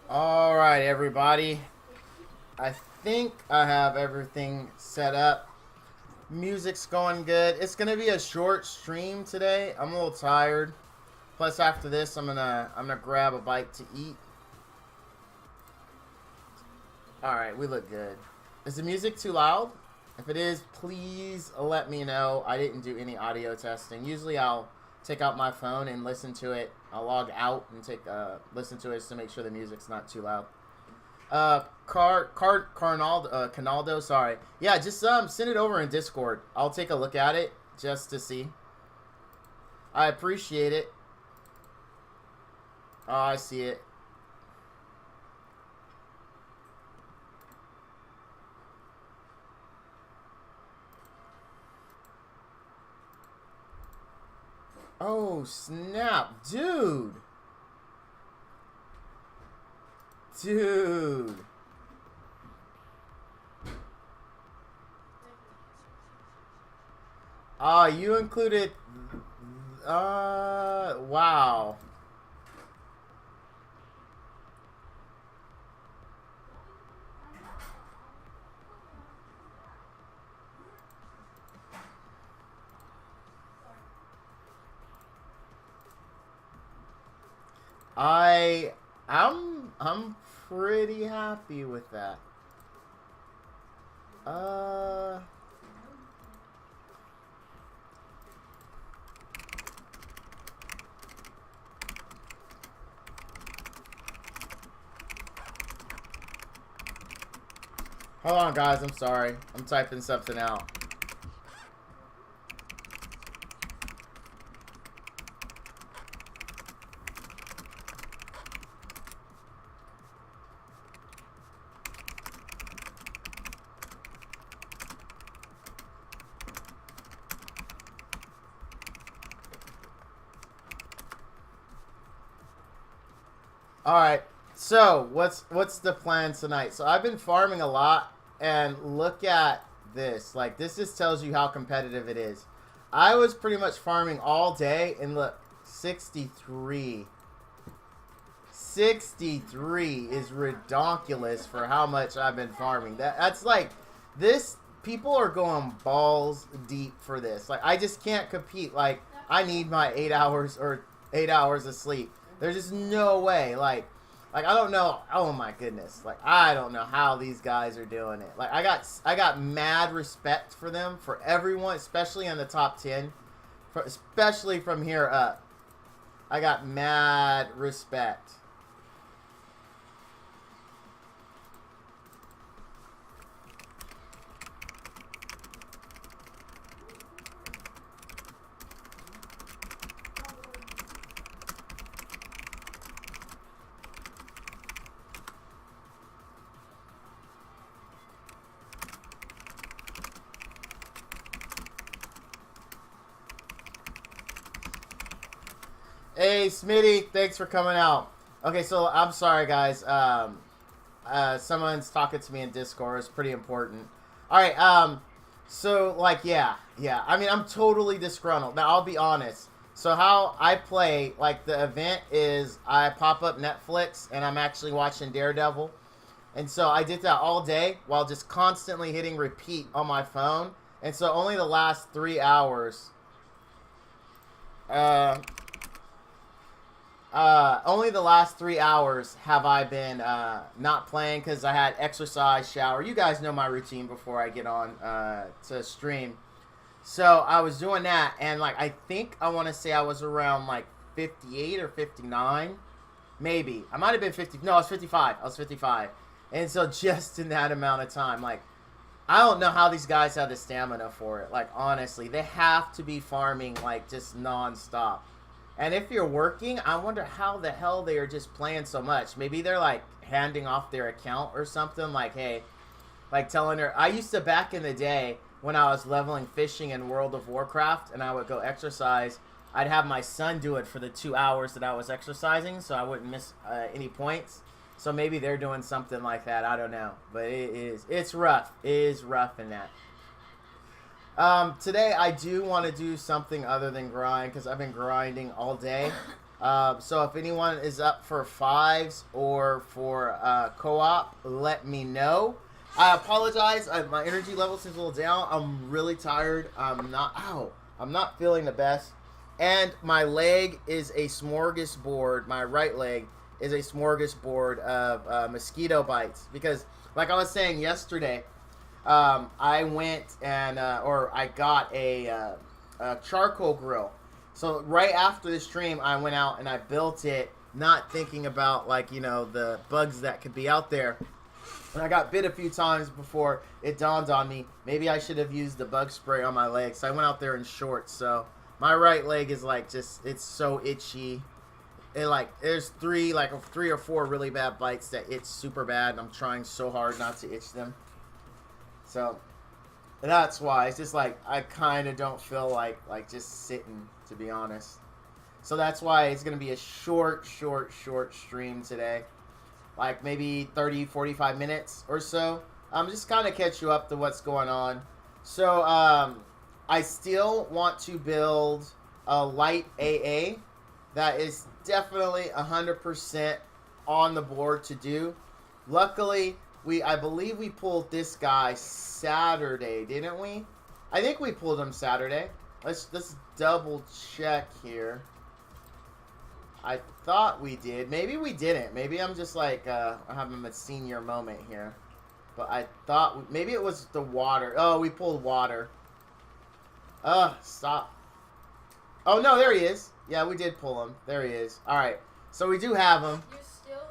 All right, everybody. I think I have everything set up. Music's going good. It's gonna be a short stream today. I'm a little tired. Plus, after this, I'm gonna grab a bite to eat. All right, we look good. Is the music too loud? If it is, please let me know. I didn't do any audio testing. Usually, I'll take out my phone and listen to it. I'll log out and listen to it just to make sure the music's not too loud. Canaldo, sorry. Yeah, just send it over in Discord. I'll take a look at it just to see. I appreciate it. Oh, I see it. Oh, snap. Dude. Dude. You included... wow. I'm pretty happy with that. Uh... Hold on, guys. I'm sorry. I'm typing something out. All right. So what's the plan tonight? So I've been farming a lot, and look at this. Like, this just tells you how competitive it is. I was pretty much farming all day, and look, 63. 63 is ridiculous for how much I've been farming. That's like, this, people are going balls deep for this. Like, I just can't compete. Like, I need my 8 hours or 8 hours of sleep. There's just no way. Like I don't know. Oh my goodness. Like, I don't know how these guys are doing it. Like, I got mad respect for them, for everyone, especially in the top 10, especially from here up. I got mad respect. Hey, Smitty, thanks for coming out. Okay, so I'm sorry, guys. Someone's talking to me in Discord. It's pretty important. All right. So like, yeah. I mean, I'm totally disgruntled. Now, I'll be honest. So how I play, like, the event is I pop up Netflix and I'm actually watching Daredevil, and so I did that all day while just constantly hitting repeat on my phone. And so only the last 3 hours. Uh, only the last 3 hours have I been not playing because I had exercise, shower. You guys know my routine before I get on to stream. So I was doing that, and like, I think I want to say I was around like 58 or 59, maybe. I might have been 50. No, I was 55. I was 55, and so just in that amount of time, like, I don't know how these guys have the stamina for it. Like, honestly, they have to be farming like just nonstop. And if you're working, I wonder how the hell they are just playing so much. Maybe they're like handing off their account or something. Like, hey, like telling her. I used to, back in the day when I was leveling fishing in World of Warcraft and I would go exercise, I'd have my son do it for the 2 hours that I was exercising so I wouldn't miss any points. So maybe they're doing something like that. I don't know. But it's rough. It is rough in that. Today I do want to do something other than grind because I've been grinding all day. So if anyone is up for fives or for co-op, let me know. I apologize. My energy level seems a little down. I'm really tired. I'm not feeling the best. And my leg is a smorgasbord. My right leg is a smorgasbord of mosquito bites. Because, like I was saying yesterday, I went and, or I got a charcoal grill. So right after the stream, I went out and I built it, not thinking about, like, you know, the bugs that could be out there. And I got bit a few times before it dawned on me, maybe I should have used the bug spray on my leg. So I went out there in shorts. So my right leg is like just, it's so itchy. There's three or four really bad bites that itch super bad. And I'm trying so hard not to itch them. So that's why it's just like, I kind of don't feel like just sitting, to be honest. So that's why it's going to be a short stream today. Like maybe 30, 45 minutes or so. Just kind of catch you up to what's going on. So, I still want to build a light AA. That is definitely 100% on the board to do. Luckily, I believe we pulled this guy Saturday, didn't we? I think we pulled him Saturday. Let's double check here. I thought we did. Maybe we didn't. Maybe I'm just like having a senior moment here. But I thought maybe it was the water. Oh, we pulled water. Stop. Oh no, there he is. Yeah, we did pull him. There he is. All right. So we do have him,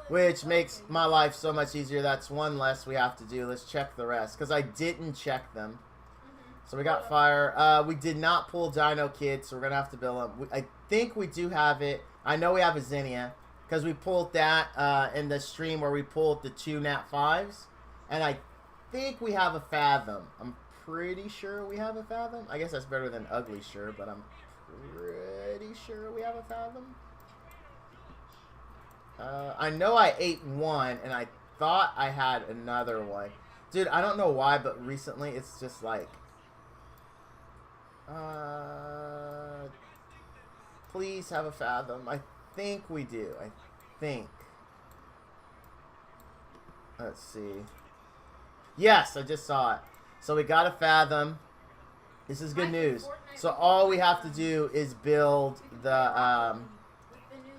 which makes my life so much easier. That's one less we have to do. Let's check the rest because I didn't check them. So we got fire. We did not pull Dino Kid, so we're gonna have to build him. I think we do have it. I know we have a Zinnia because we pulled that in the stream where we pulled the 2 Nat 5s, and I think we have a Fathom. I'm pretty sure we have a Fathom. I guess that's better than ugly sure, but I'm pretty sure we have a Fathom. I know I ate one, and I thought I had another one. Dude, I don't know why, but recently it's just like... please have a Fathom. I think we do. I think. Let's see. Yes, I just saw it. So we got a Fathom. This is good news. So all we have to do is build the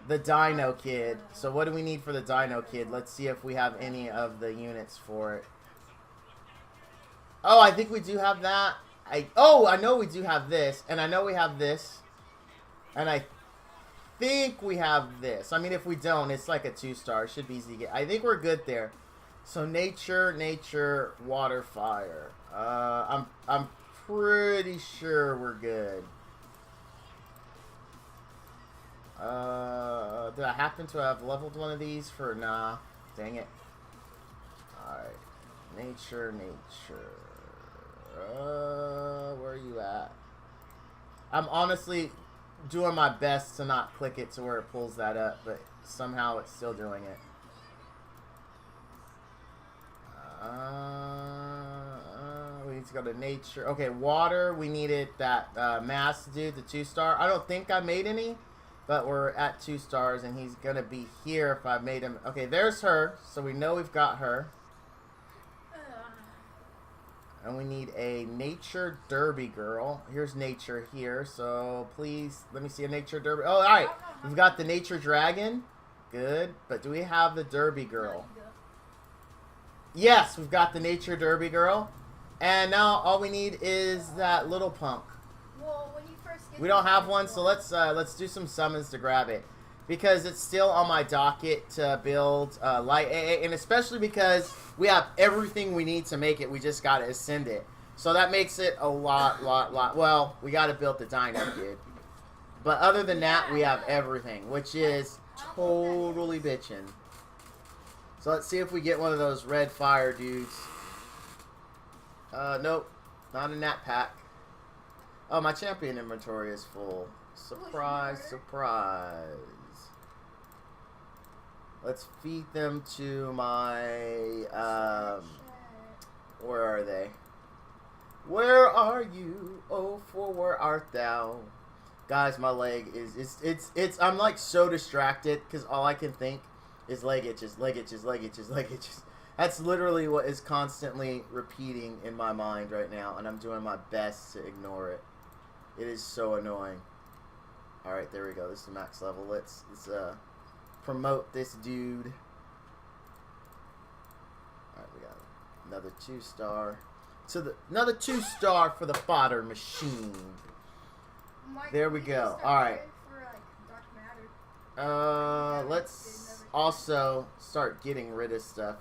Dino Kid. So what do we need for the Dino Kid? Let's see if we have any of the units for it. Oh, I think we do have that. I know we do have this, and I know we have this, and I think we have this. I mean, if we don't, it's like a 2-star. It should be easy to get. I think we're good there. So nature, water, fire. I'm pretty sure we're good. Did I happen to have leveled one of these for nah? Dang it. All right, nature. Where are you at? I'm honestly doing my best to not click it to where it pulls that up, but somehow it's still doing it. We need to go to nature. Okay, water. We needed that mass to do the 2-star. I don't think I made any, but we're at 2 stars, and he's gonna be here if I made him. Okay, there's her, so we know we've got her. And we need a nature derby girl. Here's nature here. So please, let me see a nature derby. Oh, all right. We've got the nature dragon. Good. But do we have the derby girl? Yes, we've got the nature derby girl. And now all we need is that little punk. Well, when you first get we don't have one, so let's do some summons to grab it. Because it's still on my docket to build light AA, and especially because we have everything we need to make it. We just got to ascend it. So that makes it a lot. Well, we got to build the Dino Kid. But other than that, we have everything, which is totally bitchin'. So let's see if we get one of those red fire dudes. Nope. Not in that pack. Oh, my champion inventory is full. Surprise, surprise. Let's feed them to my, where are they? Where are you? Oh, for where art thou? Guys, my leg it's I'm like so distracted because all I can think is leg itches, leg itches, leg itches, leg itches. That's literally what is constantly repeating in my mind right now, and I'm doing my best to ignore it. It is so annoying. Alright, there we go. This is the max level. Let's promote this dude. Alright, we got another 2-star. Another 2-star for the fodder machine. There we go. Alright. Let's also start getting rid of stuff.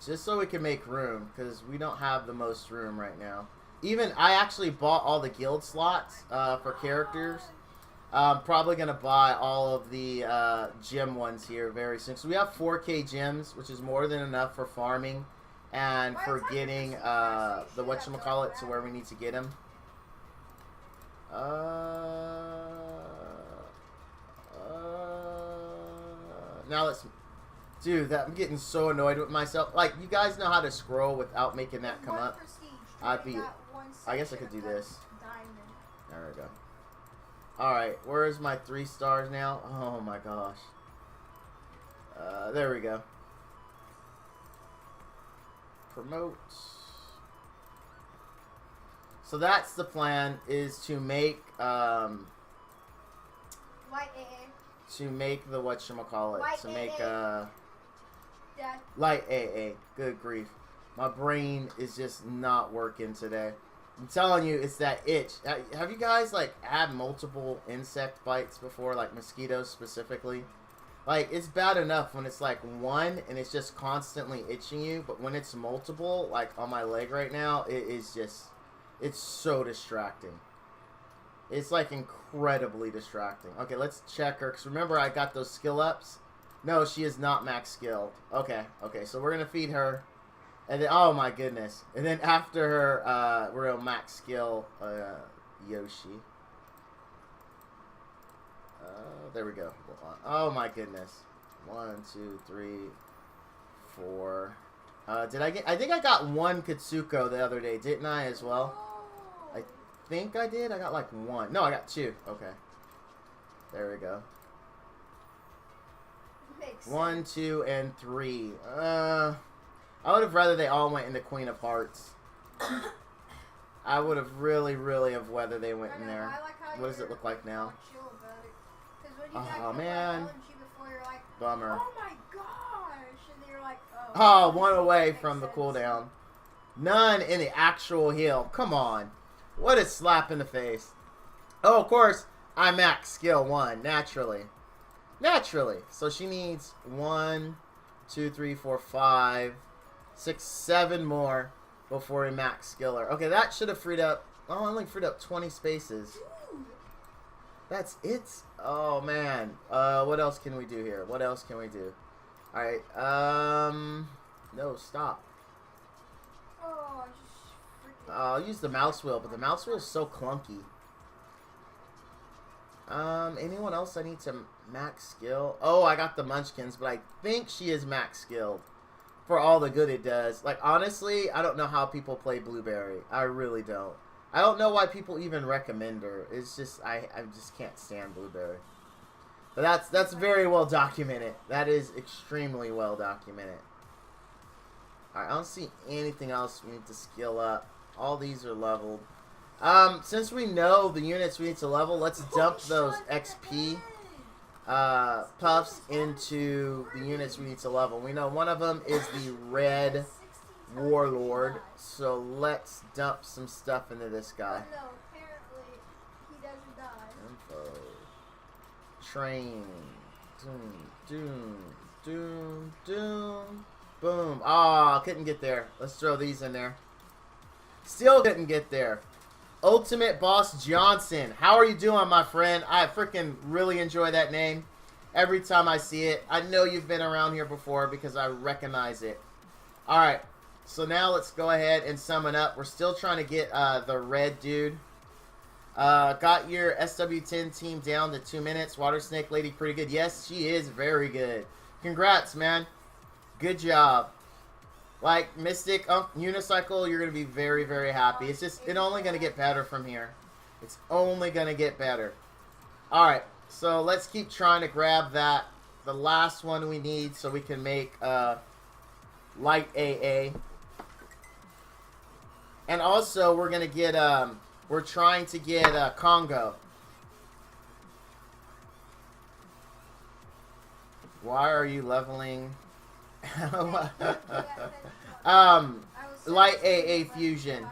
Just so we can make room, because we don't have the most room right now. Even, I actually bought all the guild slots for characters. I'm probably going to buy all of the gem ones here very soon. So we have 4K gems, which is more than enough for farming and for getting the whatchamacallit to where we need to get them. Now let's... Dude, I'm getting so annoyed with myself. Like, you guys know how to scroll without making that come up? I'd be... I guess I could do this. There we go. Alright, where's my 3 stars now? Oh my gosh. There we go. Promote. So that's the plan, is to make to make the whatchamacallit. To make light AA. Good grief. My brain is just not working today. I'm telling you, it's that itch. Have you guys, like, had multiple insect bites before? Like, mosquitoes specifically? Like, it's bad enough when it's, like, one and it's just constantly itching you. But when it's multiple, like, on my leg right now, it is just... It's so distracting. It's, like, incredibly distracting. Okay, let's check her. Because remember, I got those skill ups. No, she is not max skilled. Okay, so we're going to feed her. And then, oh my goodness. And then after her, we're going to max skill Yoshi. There we go. Oh my goodness. 1, 2, 3, 4. Did I get... I think I got 1 Katsuko the other day, didn't I, as well? I think I did. I got like 1. No, I got 2. Okay. There we go. 1, 2, and 3. I would have rather they all went into Queen of Hearts. I would have really have whether they went in there. What does it look like now? Oh, man. Bummer. Oh my gosh! And you're like, oh, 1 away from the cooldown. None in the actual heal. Come on. What a slap in the face. Oh, of course, I max skill 1, naturally. Naturally. So she needs 1, 2, 3, 4, 5, 6, 7 more before we max skill her. Okay, that should have freed up... Oh, I only freed up 20 spaces. That's it? Oh, man. What else can we do here? What else can we do? Alright, no, stop. I'll use the mouse wheel, but the mouse wheel is so clunky. Anyone else I need to max skill? Oh, I got the Munchkins, but I think she is max skilled for all the good it does. Like, honestly, I don't know how people play Blueberry. I really don't. I don't know why people even recommend her. It's just, I just can't stand Blueberry. But that's very well documented. That is extremely well documented. Alright, I don't see anything else we need to skill up. All these are leveled. Since we know the units we need to level, let's dump those XP puffs into the units we need to level. We know one of them is the Red Warlord, so let's dump some stuff into this guy. No, apparently he doesn't die. Info. Train. Doom. Boom. Ah, couldn't get there. Let's throw these in there. Still couldn't get there. Ultimate Boss Johnson. How are you doing, my friend? I freaking really enjoy that name. Every time I see it. I know you've been around here before because I recognize it. Alright. So now let's go ahead and summon up. We're still trying to get the red dude. Got your SW10 team down to 2 minutes. Water Snake Lady pretty good. Yes, she is very good. Congrats, man. Good job. Like, Mystic, Unicycle, you're going to be very happy. It's just, it's only going to get better from here. It's only going to get better. Alright, so let's keep trying to grab that. The last one we need so we can make light AA. And also, we're going to get, we're trying to get Congo. Why are you leveling? Light AA fusion.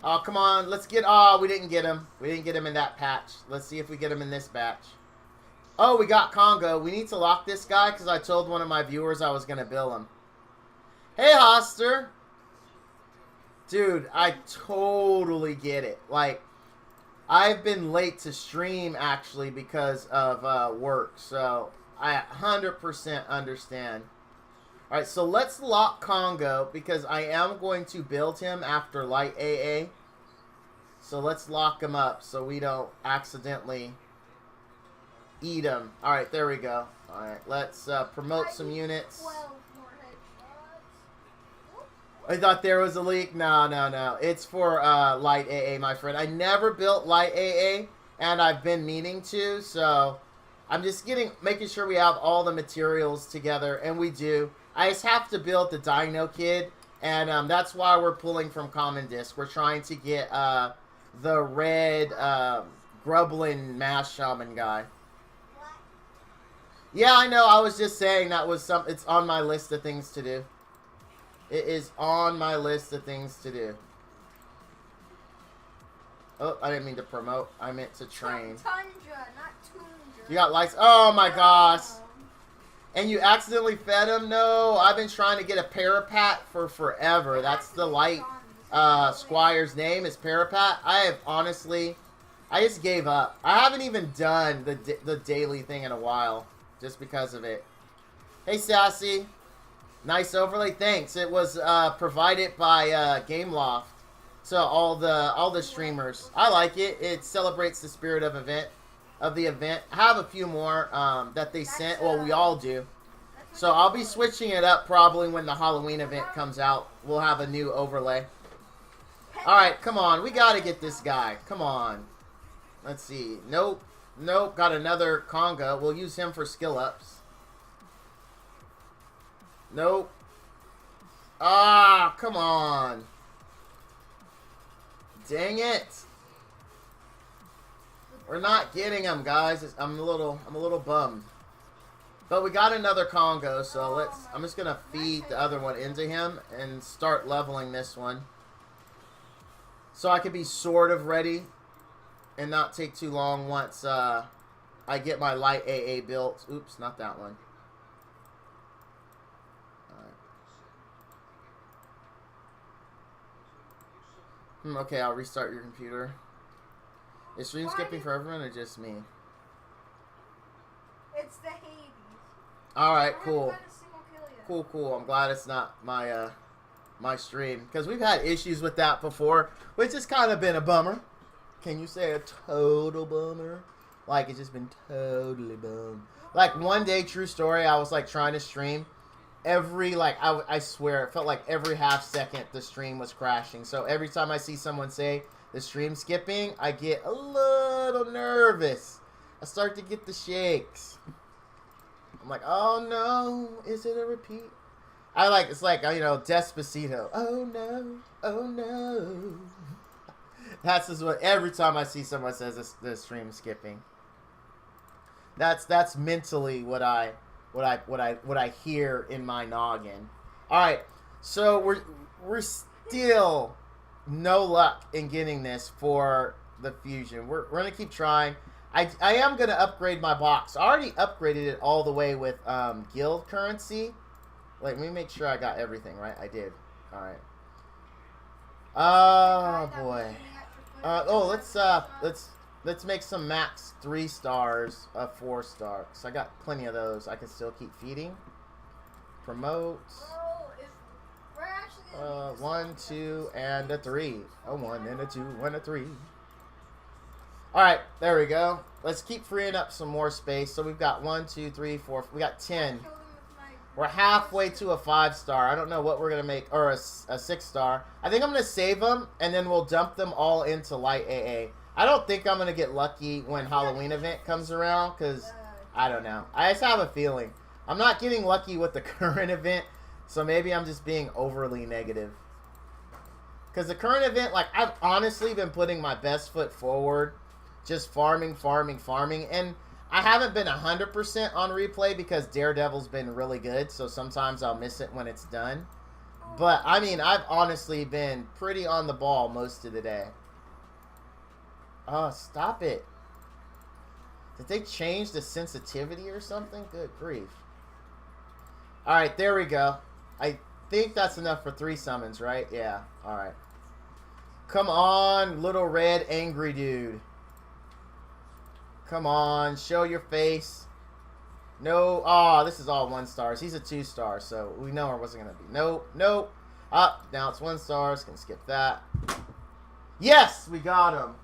Oh, come on. Let's get... Oh, we didn't get him. We didn't get him in that patch. Let's see if we get him in this batch. Oh, we got Congo. We need to lock this guy because I told one of my viewers I was going to bill him. Hey, Hoster. Dude, I totally get it. Like, I've been late to stream, actually, because of work. So, I 100% understand. Alright, so let's lock Congo because I am going to build him after light AA. So let's lock him up so we don't accidentally eat him. Alright, there we go. Alright, let's promote some units. I thought there was a leak. No. It's for light AA, my friend. I never built light AA, and I've been meaning to, so I'm just making sure we have all the materials together, and we do. I just have to build the Dino Kid, and that's why we're pulling from Common Disc. We're trying to get the red Grublin Mass Shaman guy. Yeah, I know. I was just saying that was it's on my list of things to do. It is on my list of things to do. Oh, I didn't mean to promote. I meant to train. Tundra, not Tundra. You got lights. Oh my gosh. And you accidentally fed him? No, I've been trying to get a Parapat for forever. That's the light squire's name is Parapat. I just gave up. I haven't even done the daily thing in a while just because of it. Hey, Sassy. Nice overlay. Thanks. It was provided by Gameloft. So all the streamers. I like it. It celebrates the spirit of the event. I have a few more that they sent. Well, we all do. So I'll be switching it up probably when the Halloween event comes out. We'll have a new overlay. Alright, come on. We got to get this guy. Come on. Let's see. Nope. Got another Conga. We'll use him for skill ups. Nope. Ah, come on. Dang it. We're not getting him, guys. I'm a little bummed. But we got another Congo, so I'm just gonna feed the other one into him and start leveling this one. So I can be sort of ready and not take too long once I get my light AA built. Oops, not that one. Okay, I'll restart your computer. Is stream skipping for everyone or just me? It's the Hades. Alright, cool. Cool. I'm glad it's not my my stream. Because we've had issues with that before, which has kind of been a bummer. Can you say a total bummer? Like, it's just been totally bummed. Like, one day, true story, I was, like, trying to stream. I swear, it felt like every half second the stream was crashing. So every time I see someone say the stream skipping, I get a little nervous. I start to get the shakes. I'm like, oh no, is it a repeat? It's like, you know, Despacito. Oh no. That's just what, every time I see someone says the stream skipping. That's mentally what I hear in my noggin. Alright, so we're still no luck in getting this for the fusion. We're gonna keep trying. I am gonna upgrade my box. I already upgraded it all the way with guild currency. Let me make sure I got everything right. I did. Alright. Oh boy. Let's make some max 3 stars of 4 stars. So I got plenty of those. I can still keep feeding. Promote. 1, 2, and a 3. A 1 and a 2 and a 3. Alright, there we go. Let's keep freeing up some more space. So we've got 1, 2, 3, 4. We got 10. We're halfway to a 5-star. I don't know what we're going to make, or a 6-star. I think I'm going to save them, and then we'll dump them all into light AA. I don't think I'm going to get lucky when Halloween event comes around, because I don't know. I just have a feeling. I'm not getting lucky with the current event, so maybe I'm just being overly negative. Because the current event, like, I've honestly been putting my best foot forward, just farming, and I haven't been 100% on replay because Daredevil's been really good, so sometimes I'll miss it when it's done. But, I mean, I've honestly been pretty on the ball most of the day. Oh, stop it. Did they change the sensitivity or something? Good grief. Alright, there we go. I think that's enough for 3 summons, right? Yeah, alright. Come on, little red angry dude. Come on, show your face. No, oh, this is all 1-stars. He's a 2-star, so we know it wasn't going to be. Nope, nope. Up, now it's 1 stars. Can skip that. Yes, we got him.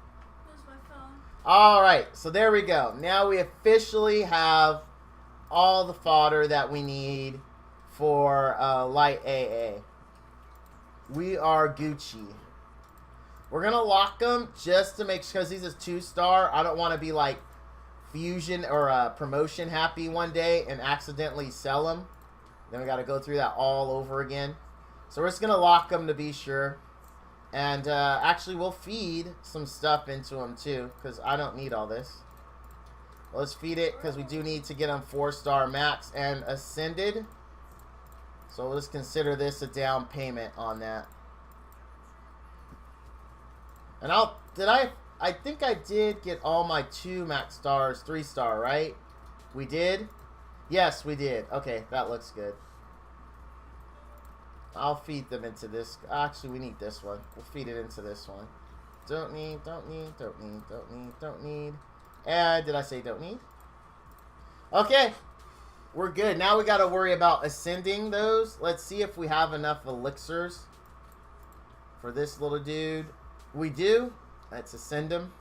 Where's my phone? All right, so there we go. Now we officially have all the fodder that we need for light AA. We are Gucci. We're going to lock him just to make sure, because he's a 2-star. I don't want to be like fusion or promotion happy one day and accidentally sell him. Then we got to go through that all over again. So we're just going to lock him to be sure. And actually we'll feed some stuff into him too, because I don't need all this. Let's feed it because we do need to get him 4-star max and ascended. So let's consider this a down payment on that. And I think I did get all my 2 max stars, 3-star, right? We did? Yes, we did. Okay, that looks good. I'll feed them into this. Actually, we need this one. We'll feed it into this one. Don't need, don't need, don't need, don't need, don't need. And did I say don't need? Okay. We're good. Now we got to worry about ascending those. Let's see if we have enough elixirs for this little dude. We do. Let's ascend him.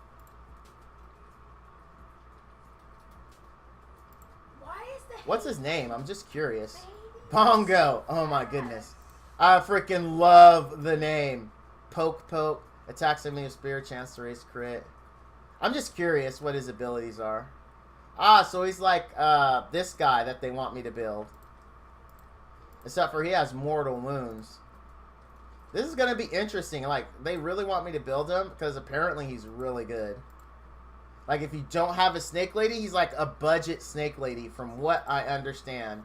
Why is the What's his name? I'm just curious. Pongo. Oh my goodness. I freaking love the name. Poke poke. Attacks enemy with spear. Chance to raise crit. I'm just curious what his abilities are. Ah, so he's like this guy that they want me to build. Except for he has mortal wounds. This is going to be interesting. Like, they really want me to build him because apparently he's really good. Like, if you don't have a snake lady, he's like a budget snake lady from what I understand.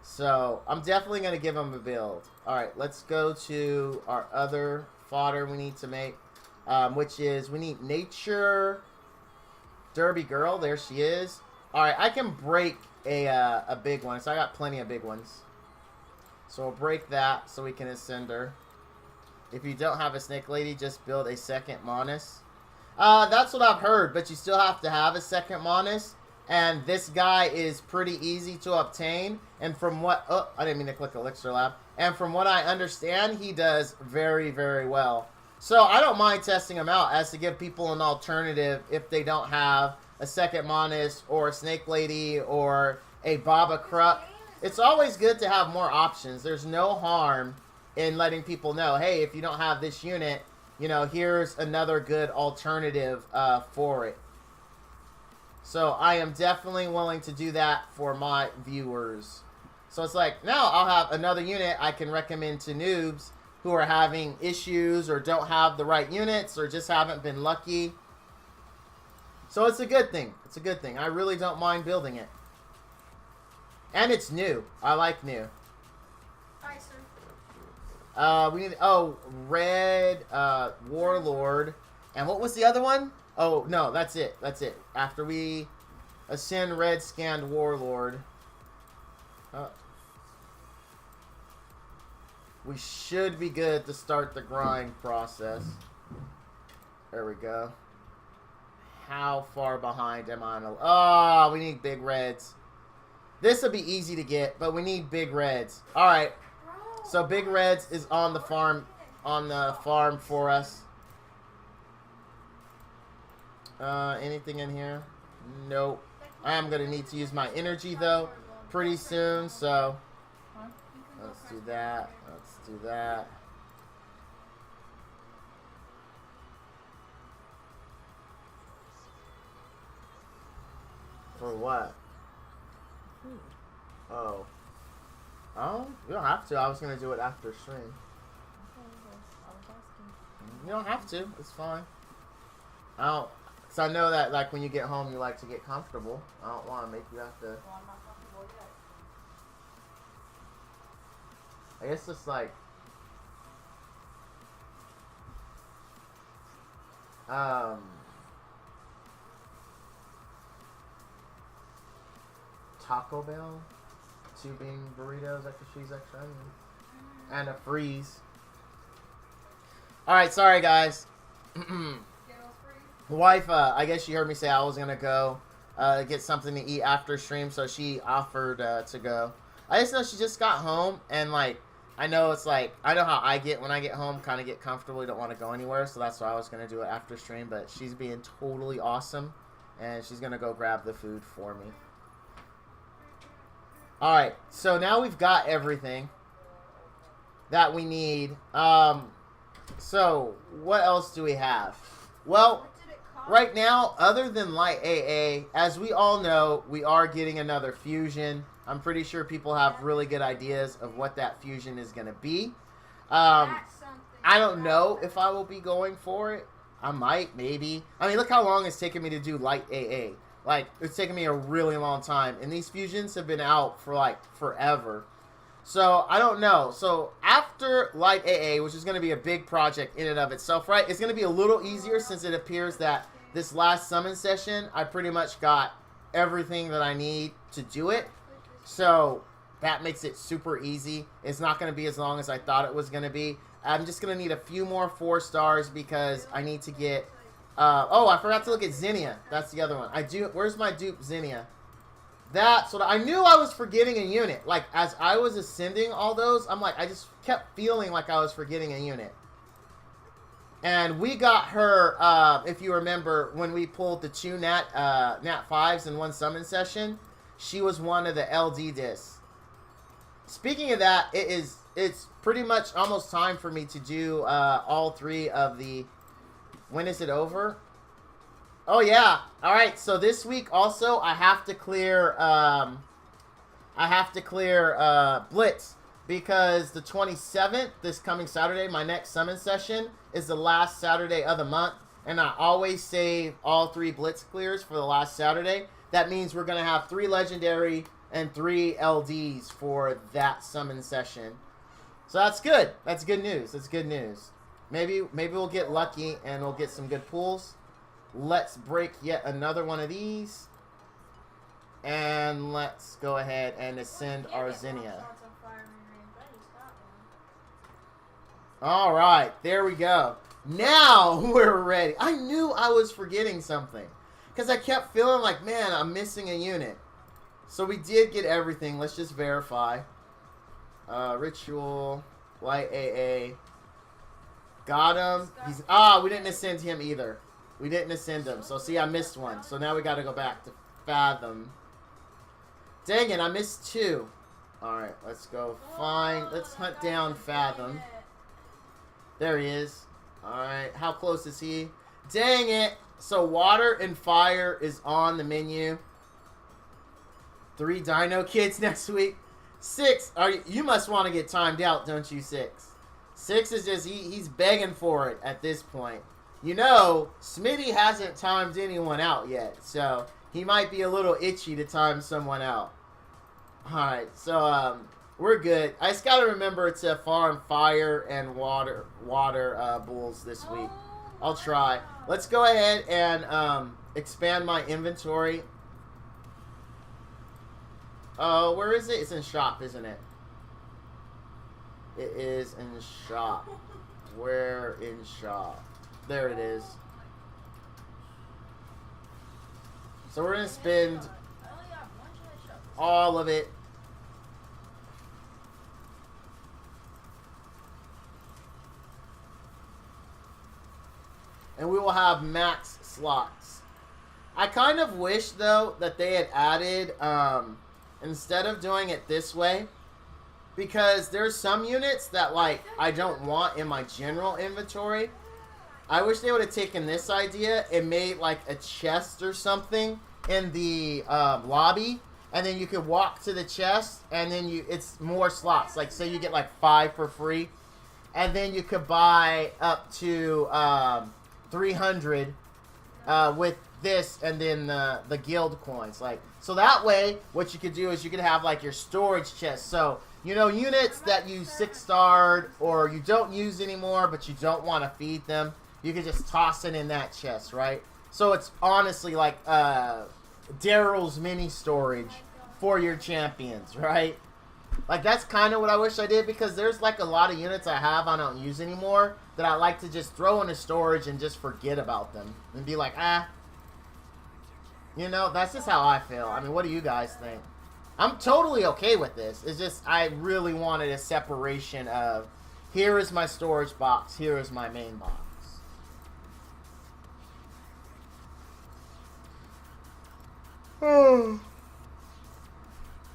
So, I'm definitely going to give him a build. Alright, let's go to our other fodder we need to make. Which is, we need Nature Derby Girl. There she is. Alright, I can break a big one. So, I got plenty of big ones. So, we'll break that so we can ascend her. If you don't have a snake lady, just build a second Monis. That's what I've heard, but you still have to have a second Monis. And this guy is pretty easy to obtain. And from what... Oh, I didn't mean to click Elixir Lab. And from what I understand, he does very, very well. So I don't mind testing him out as to give people an alternative if they don't have a second Monis or a snake lady or a Baba Krupp. It's always good to have more options. There's no harm in letting people know, hey, if you don't have this unit, you know, here's another good alternative for it. So I am definitely willing to do that for my viewers. So it's like, now I'll have another unit I can recommend to noobs who are having issues or don't have the right units or just haven't been lucky. So it's a good thing. It's a good thing. I really don't mind building it. And it's new. I like new. Alright, sir. We need, red, warlord. And what was the other one? Oh, no, that's it. That's it. After we ascend red scanned warlord. We should be good to start the grind process. There we go. How far behind am I? Oh, we need big reds. This will be easy to get, but we need big reds. All right. So big reds is on the farm for us. Anything in here? Nope. I am gonna need to use my energy though pretty soon, so Let's do that. Let's do that. For what? Oh. Oh, you don't have to. I was going to do it after stream. You don't have to. It's fine. I don't. Because I know that, like, when you get home, you like to get comfortable. I don't want to make you have to. Well, I'm not comfortable yet. I guess it's like. Taco Bell, 2 bean burritos, extra cheese, extra onion, and a freeze. All right, sorry guys. Wife, I guess she heard me say I was gonna go get something to eat after stream, so she offered to go. I just know she just got home, and like I know it's like I know how I get when I get home, kind of get comfortable, don't want to go anywhere, so that's why I was gonna do it after stream. But she's being totally awesome, and she's gonna go grab the food for me. All right, so now we've got everything that we need. So what else do we have? Well, right now, other than Light AA, as we all know, we are getting another fusion. I'm pretty sure people have really good ideas of what that fusion is going to be. I don't know if I will be going for it. I might, maybe. I mean, look how long it's taken me to do Light AA. Like, it's taken me a really long time. And these fusions have been out for, like, forever. So, I don't know. So, after Light AA, which is going to be a big project in and of itself, right? It's going to be a little easier since it appears that this last summon session, I pretty much got everything that I need to do it. So, that makes it super easy. It's not going to be as long as I thought it was going to be. I'm just going to need a few more 4 stars because I need to get... oh, I forgot to look at Zinnia. That's the other one. Where's my dupe, Zinnia? That's what I knew I was forgetting a unit. Like, as I was ascending all those, I'm like, I just kept feeling like I was forgetting a unit. And we got her, if you remember, when we pulled the 2 Nat 5s in one summon session, she was one of the LD discs. Speaking of that, it's pretty much almost time for me to do all 3 of the... When is it over? Oh, yeah. All right. So this week also, I have to clear Blitz because the 27th, this coming Saturday, my next summon session is the last Saturday of the month, and I always save all 3 Blitz clears for the last Saturday. That means we're gonna have 3 legendary and 3 LDs for that summon session. So that's good. That's good news. That's good news. Maybe we'll get lucky and we'll get some good pulls. Let's break yet another one of these. And let's go ahead and ascend our Zinnia. Alright, there we go. Now we're ready. I knew I was forgetting something. Because I kept feeling like, man, I'm missing a unit. So we did get everything. Let's just verify. Ritual, Light AA. Got him. We didn't ascend him either. We didn't ascend him. So, see, I missed one. So, now we got to go back to Fathom. Dang it, I missed 2. Alright, let's go find... Let's hunt down Fathom. There he is. Alright, how close is he? Dang it! So, Water and Fire is on the menu. 3 Dino Kids next week. 6. You must want to get timed out, don't you, 6? 6 is just, he's begging for it at this point. You know, Smitty hasn't timed anyone out yet, so he might be a little itchy to time someone out. Alright, so, we're good. I just gotta remember to farm Fire and Water bulls this week. I'll try. Let's go ahead and, expand my inventory. Oh, where is it? It's in shop, isn't it? It is in shop. Where in shop? There it is. So we're going to spend all of it. And we will have max slots. I kind of wish, though, that they had added, instead of doing it this way, because there's some units that like I don't want in my general inventory. I wish they would have taken this idea and made like a chest or something in the lobby, and then you could walk to the chest, and then it's more slots. Like say you get like 5 for free, and then you could buy up to 300 with this, and then the guild coins. Like so that way, what you could do is you could have like your storage chest. So you know, units that you 6-starred or you don't use anymore, but you don't want to feed them, you can just toss it in that chest, right? So it's honestly like Daryl's mini storage for your champions, right? Like that's kind of what I wish I did, because there's like a lot of units I don't use anymore that I like to just throw into storage and just forget about them and be like, you know, that's just how I feel. I mean, what do you guys think? I'm totally okay with this. It's just I really wanted a separation of here is my storage box, here is my main box.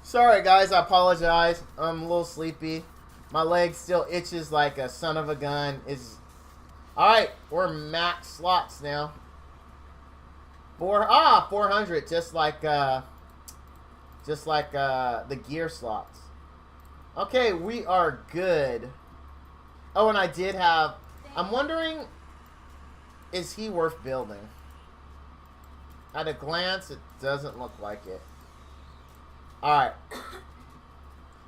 Sorry guys, I apologize. I'm a little sleepy. My leg still itches like a son of a gun. Alright, we're max slots now. 400, just like the gear slots. Okay, we are good. Oh, and I did have, I'm wondering, is he worth building? At a glance, it doesn't look like it. Alright.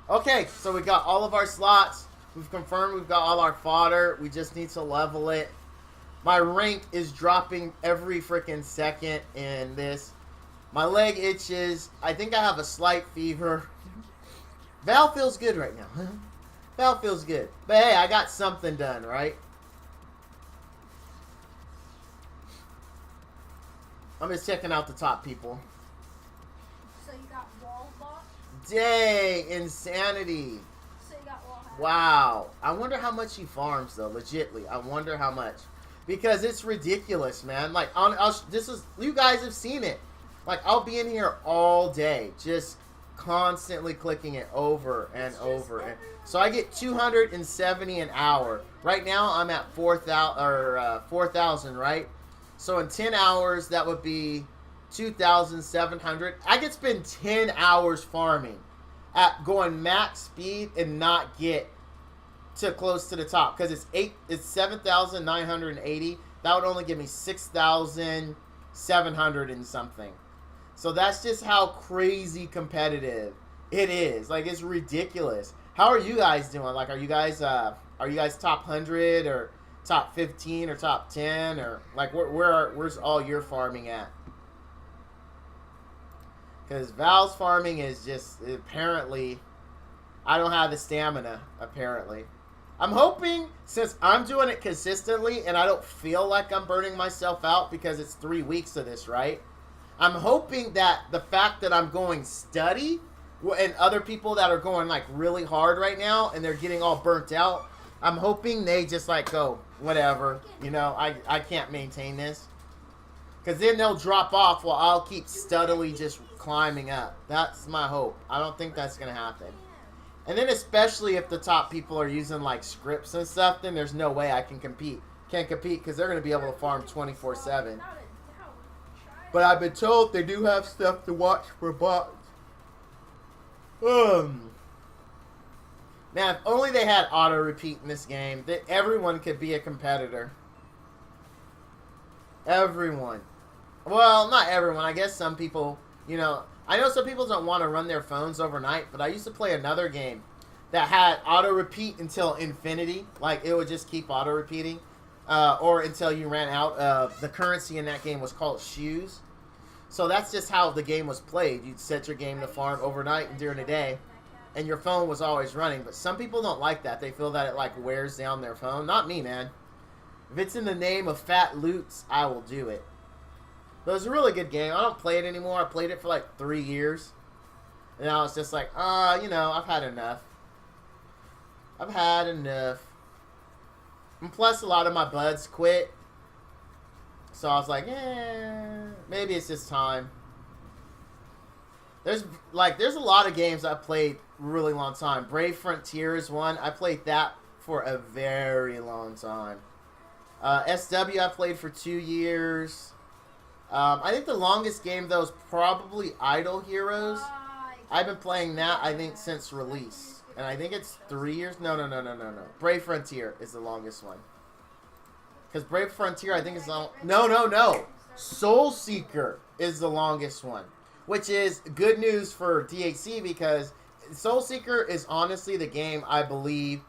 Okay, so we got all of our slots. We've confirmed we've got all our fodder. We just need to level it. My rank is dropping every freaking second in this. My leg itches. I think I have a slight fever. Val feels good right now. Val feels good. But hey, I got something done, right? I'm just checking out the top people. So you got wall box? Dang, insanity. So you got wall hat. Wow. I wonder how much he farms, though. Legitly. I wonder how much. Because it's ridiculous, man. Like, you guys have seen it. Like, I'll be in here all day, just constantly clicking it over and over. And so I get 270 an hour. Right now, I'm at 4,000, right? So in 10 hours, that would be 2,700. I could spend 10 hours farming at going max speed and not get to close to the top, because it's 7,980. That would only give me 6,700 and something. So that's just how crazy competitive it is. Like, it's ridiculous. How are you guys doing? Like, are you guys top 100 or top 15 or top 10, or like where's all your farming at? Because Val's farming is just, apparently, I don't have the stamina, apparently. I'm hoping, since I'm doing it consistently and I don't feel like I'm burning myself out because it's 3 weeks of this, right? I'm hoping that the fact that I'm going steady, and other people that are going like really hard right now and they're getting all burnt out, I'm hoping they just like go, whatever, you know, I can't maintain this. Because then they'll drop off while I'll keep steadily just climbing up. That's my hope. I don't think that's going to happen. And then especially if the top people are using like scripts and stuff, then there's no way I can compete. Can't compete because they're going to be able to farm 24/7. But I've been told they do have stuff to watch for bots. Man, if only they had auto repeat in this game, that everyone could be a competitor. Everyone. Well, not everyone. I guess some people, you know, I know some people don't want to run their phones overnight, but I used to play another game that had auto repeat until infinity. Like, it would just keep auto repeating. Or until you ran out of the currency in that game was called shoes. So that's just how the game was played. You'd set your game to farm overnight and during the day, and your phone was always running. But some people don't like that. They feel that it like wears down their phone. Not me, man. If it's in the name of fat loots, I will do it. But it was a really good game. I don't play it anymore. I played it for like 3 years. And now it's just like, you know, I've had enough. I've had enough. And plus, a lot of my buds quit. So I was like, maybe it's just time. There's a lot of games I played really long time. Brave Frontier is one. I played that for a very long time. SW I played for 2 years. I think the longest game, though, is probably Idle Heroes. I've been playing that, I think, since release. And I think it's 3 years. No. Brave Frontier is the longest one. Because Brave Frontier, I think, is long. No. Soul Seeker is the longest one. Which is good news for DHC because Soul Seeker is honestly the game I believe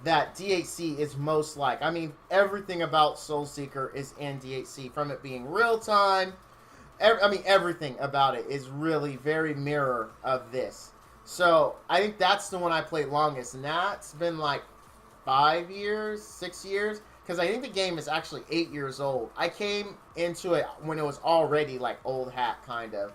that DHC is most like. I mean, everything about Soul Seeker is in DHC. From it being real time. Everything about it is really very mirror of this. So, I think that's the one I played longest. And that's been like 5 years, 6 years. Because I think the game is actually 8 years old. I came into it when it was already like old hat, kind of.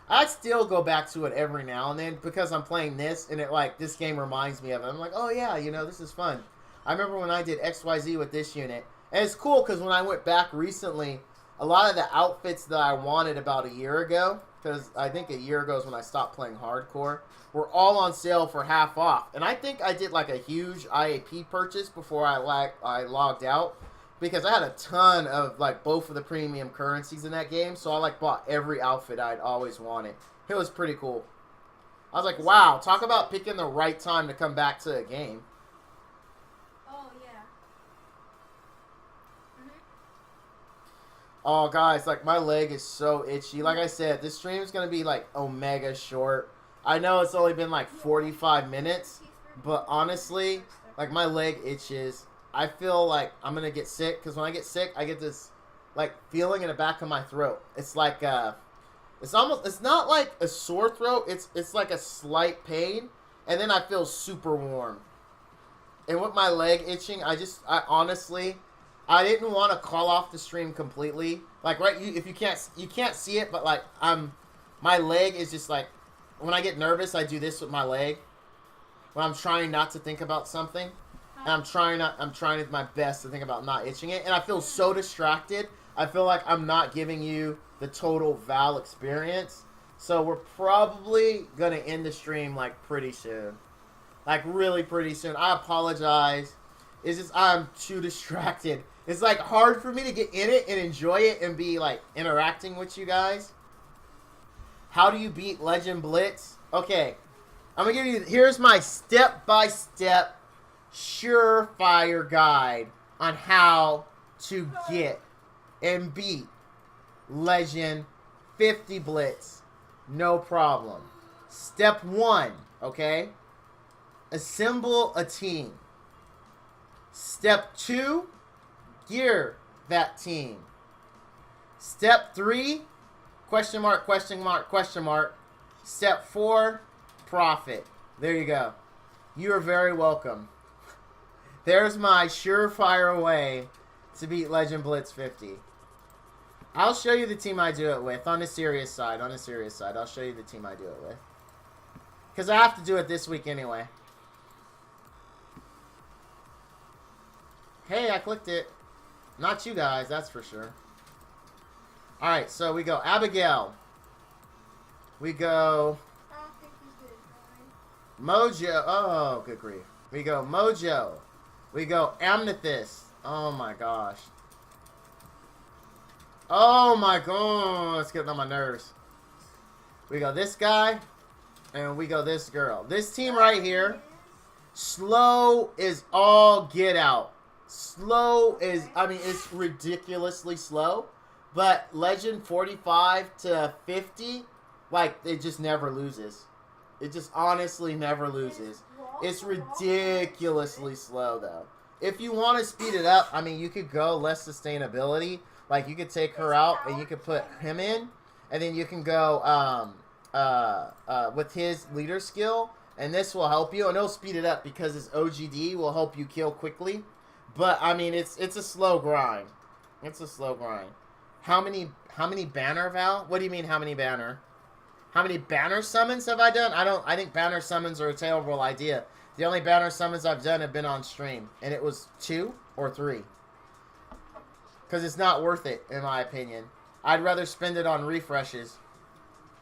I still go back to it every now and then because I'm playing this and this game reminds me of it. I'm like, oh yeah, this is fun. I remember when I did XYZ with this unit. And it's cool because when I went back recently, a lot of the outfits that I wanted about a year ago, because I think a year ago is when I stopped playing hardcore, were all on sale for half off. And I think I did like a huge IAP purchase before I logged out. Because I had a ton of both of the premium currencies in that game, so I bought every outfit I'd always wanted. It was pretty cool. I was like, wow, talk about picking the right time to come back to a game. Oh yeah. Oh guys, my leg is so itchy. Like I said, this stream is gonna be omega short. I know it's only been 45 minutes, but honestly, my leg itches. I feel like I'm going to get sick because when I get sick, I get this feeling in the back of my throat. It's it's not like a sore throat. It's like a slight pain. And then I feel super warm. And with my leg itching, I honestly, I didn't want to call off the stream completely. If you can't see it, but my leg is just when I get nervous, I do this with my leg. When I'm trying not to think about something. And I'm trying my best to think about not itching it. And I feel so distracted. I feel like I'm not giving you the total Val experience. So we're probably going to end the stream pretty soon. Really pretty soon. I apologize. It's just I'm too distracted. It's hard for me to get in it and enjoy it and be interacting with you guys. How do you beat Legend Blitz? Okay. I'm going to give you, here's my step-by-step surefire guide on how to get and beat Legend 50 Blitz. No problem. Step 1, okay? Assemble a team. Step 2, gear that team. Step 3, question mark, question mark, question mark. Step 4, profit. There you go. You are very welcome. There's my surefire way to beat Legend Blitz 50. I'll show you the team I do it with on the serious side. On the serious side, I'll show you the team I do it with. Because I have to do it this week anyway. Hey, I clicked it. Not you guys, that's for sure. Alright, so we go Abigail. We go I don't think he's good, Mojo. Oh, good grief. We go Mojo. We go Amethyst. Oh my gosh. Oh my god. It's getting on my nerves. We go this guy. And we go this girl. This team right here. Slow is all get out. Slow is, it's ridiculously slow. But Legend 45 to 50, it just never loses. It just honestly never loses. It's ridiculously slow, though. If you want to speed it up, you could go less sustainability. You could take her out and you could put him in. And then you can go with his leader skill. And this will help you. And it'll speed it up because his OGD will help you kill quickly. But, it's a slow grind. It's a slow grind. How many banner, Val? What do you mean, how many banner? How many banner summons have I done? I think banner summons are a terrible idea. The only banner summons I've done have been on stream. And it was 2 or 3. Because it's not worth it, in my opinion. I'd rather spend it on refreshes.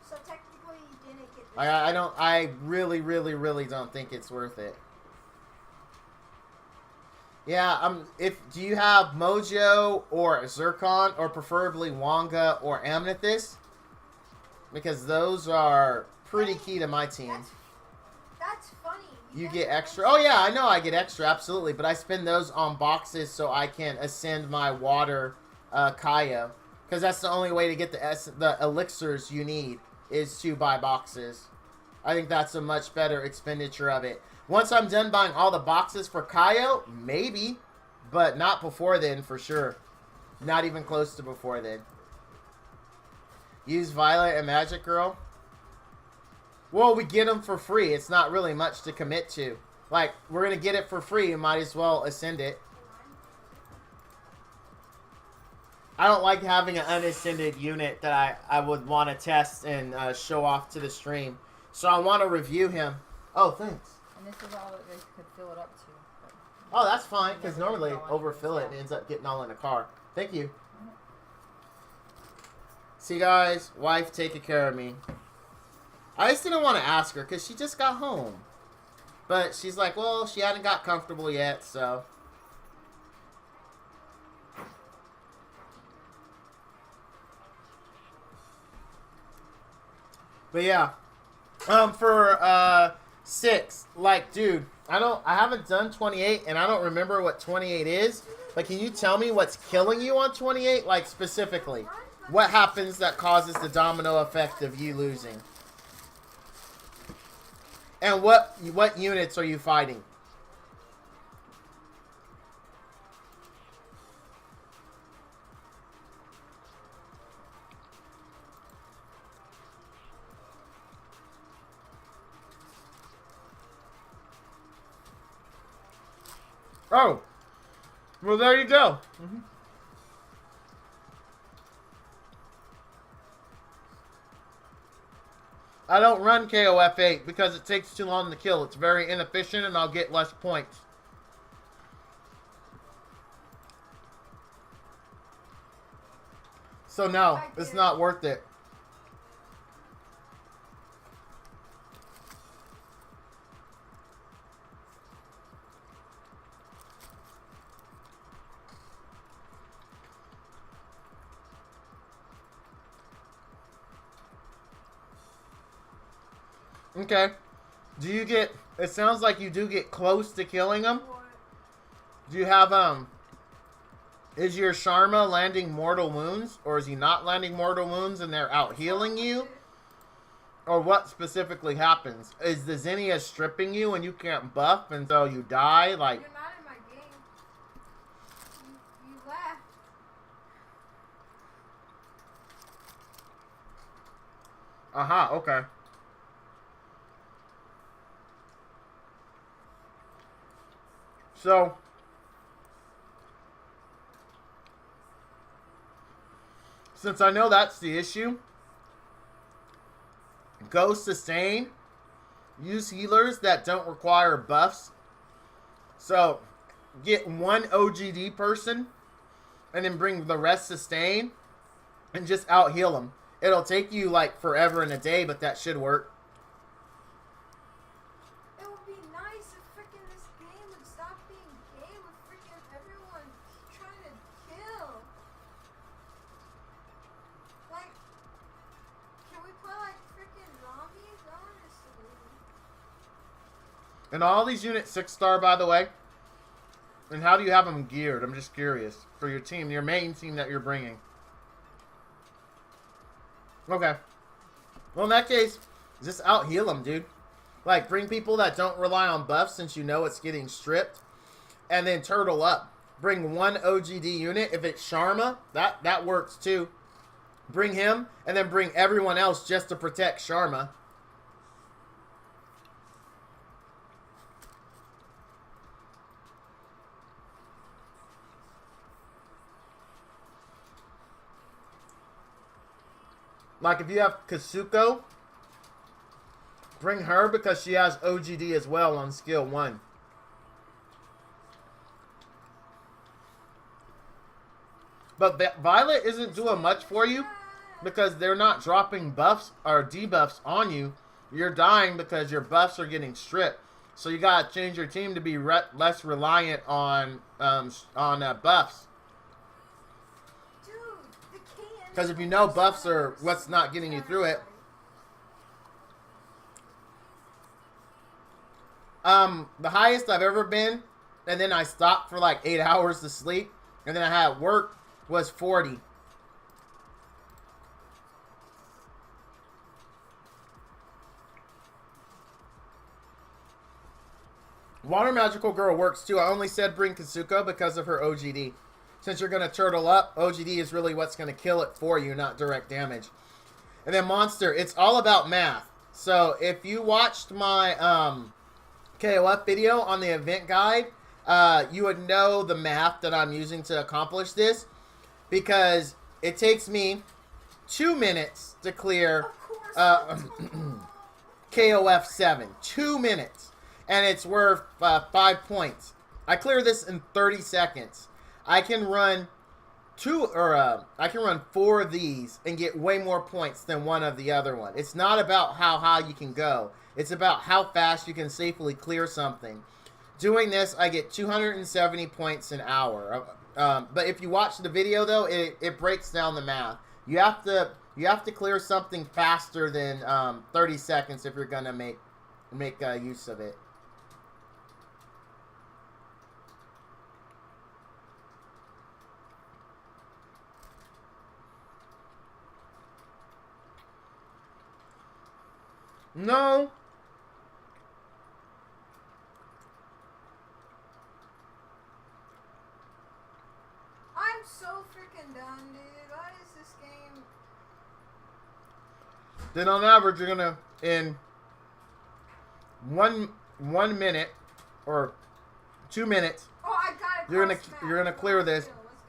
So technically you didn't get I really, really, really don't think it's worth it. Yeah, do you have Mojo or Zircon or preferably Wonga or Amethyst? Because those are pretty key to my team. That's funny. You get extra. Oh yeah, I know I get extra, absolutely. But I spend those on boxes so I can ascend my water Kaio. Because that's the only way to get the elixirs you need is to buy boxes. I think that's a much better expenditure of it. Once I'm done buying all the boxes for Kaio, maybe. But not before then, for sure. Not even close to before then. Use Violet and Magic Girl. Well, we get them for free. It's not really much to commit to. Like, we're going to get it for free. You might as well ascend it. I don't like having an unascended unit that I would want to test and show off to the stream. So I want to review him. Oh, thanks. And this is all that they could fill it up to. Oh, that's fine, because normally overfill it and ends up getting all in the car. Thank you. See, guys, wife taking care of me. I just didn't want to ask her, because she just got home. But she's like, well, she hadn't got comfortable yet, so... But yeah, for 6, like, dude, I haven't done 28, and I don't remember what 28 is. But can you tell me what's killing you on 28, like specifically? What happens that causes the domino effect of you losing? And what units are you fighting? Oh, well, there you go. I don't run KOF8 because it takes too long to kill. It's very inefficient and I'll get less points. So no, it's not worth it. Okay. Do you get... It sounds like you do get close to killing them. Do you have, Is your Sharma landing mortal wounds? Or is he not landing mortal wounds and they're out healing you? Or what specifically happens? Is the Zinnia stripping you and you can't buff and so you die? Like... You're not in my game. You left. Uh-huh, okay. So, since I know that's the issue, go sustain, use healers that don't require buffs. So, get one OGD person, and then bring the rest sustain, and just out heal them. It'll take you like forever and a day, but that should work. It would be nice if freaking this game would stop being gay with freaking everyone trying to kill. Like, can we put like freaking zombies on or something? And all these units 6-star, by the way. And how do you have them geared? I'm just curious. For your team, your main team that you're bringing. Okay. Well, in that case, just out heal them, dude. Like, bring people that don't rely on buffs since you know it's getting stripped. And then turtle up. Bring one OGD unit. If it's Sharma, that works too. Bring him, and then bring everyone else just to protect Sharma. Like, if you have Kasuko, bring her because she has OGD as well on skill 1. But Violet isn't doing much for you because they're not dropping buffs or debuffs on you. you're dying because your buffs are getting stripped. So you gotta change your team to be less reliant on buffs. Dude, the can. Because if you know buffs are what's not getting you through it. The highest I've ever been, and then I stopped for like 8 hours to sleep, and then I had work, was 40. Water Magical Girl works too. I only said bring Kazuko because of her OGD. Since you're going to turtle up, OGD is really what's going to kill it for you, not direct damage. And then Monster, it's all about math. So if you watched my KOF video on the event guide, you would know the math that I'm using to accomplish this. Because it takes me 2 minutes to clear KOF 7. 2 minutes. And it's worth 5 points. I clear this in 30 seconds. I can run 4 of these and get way more points than one of the other one. It's not about how high you can go. It's about how fast you can safely clear something. Doing this, I get 270 points an hour. But if you watch the video, though, it breaks down the math. You have to clear something faster than 30 seconds if you're gonna make use of it. No. I'm so freaking done, dude. Why is this game? Then on average, you're gonna in one minute or 2 minutes. Oh, I got it. You're gonna clear this. Let's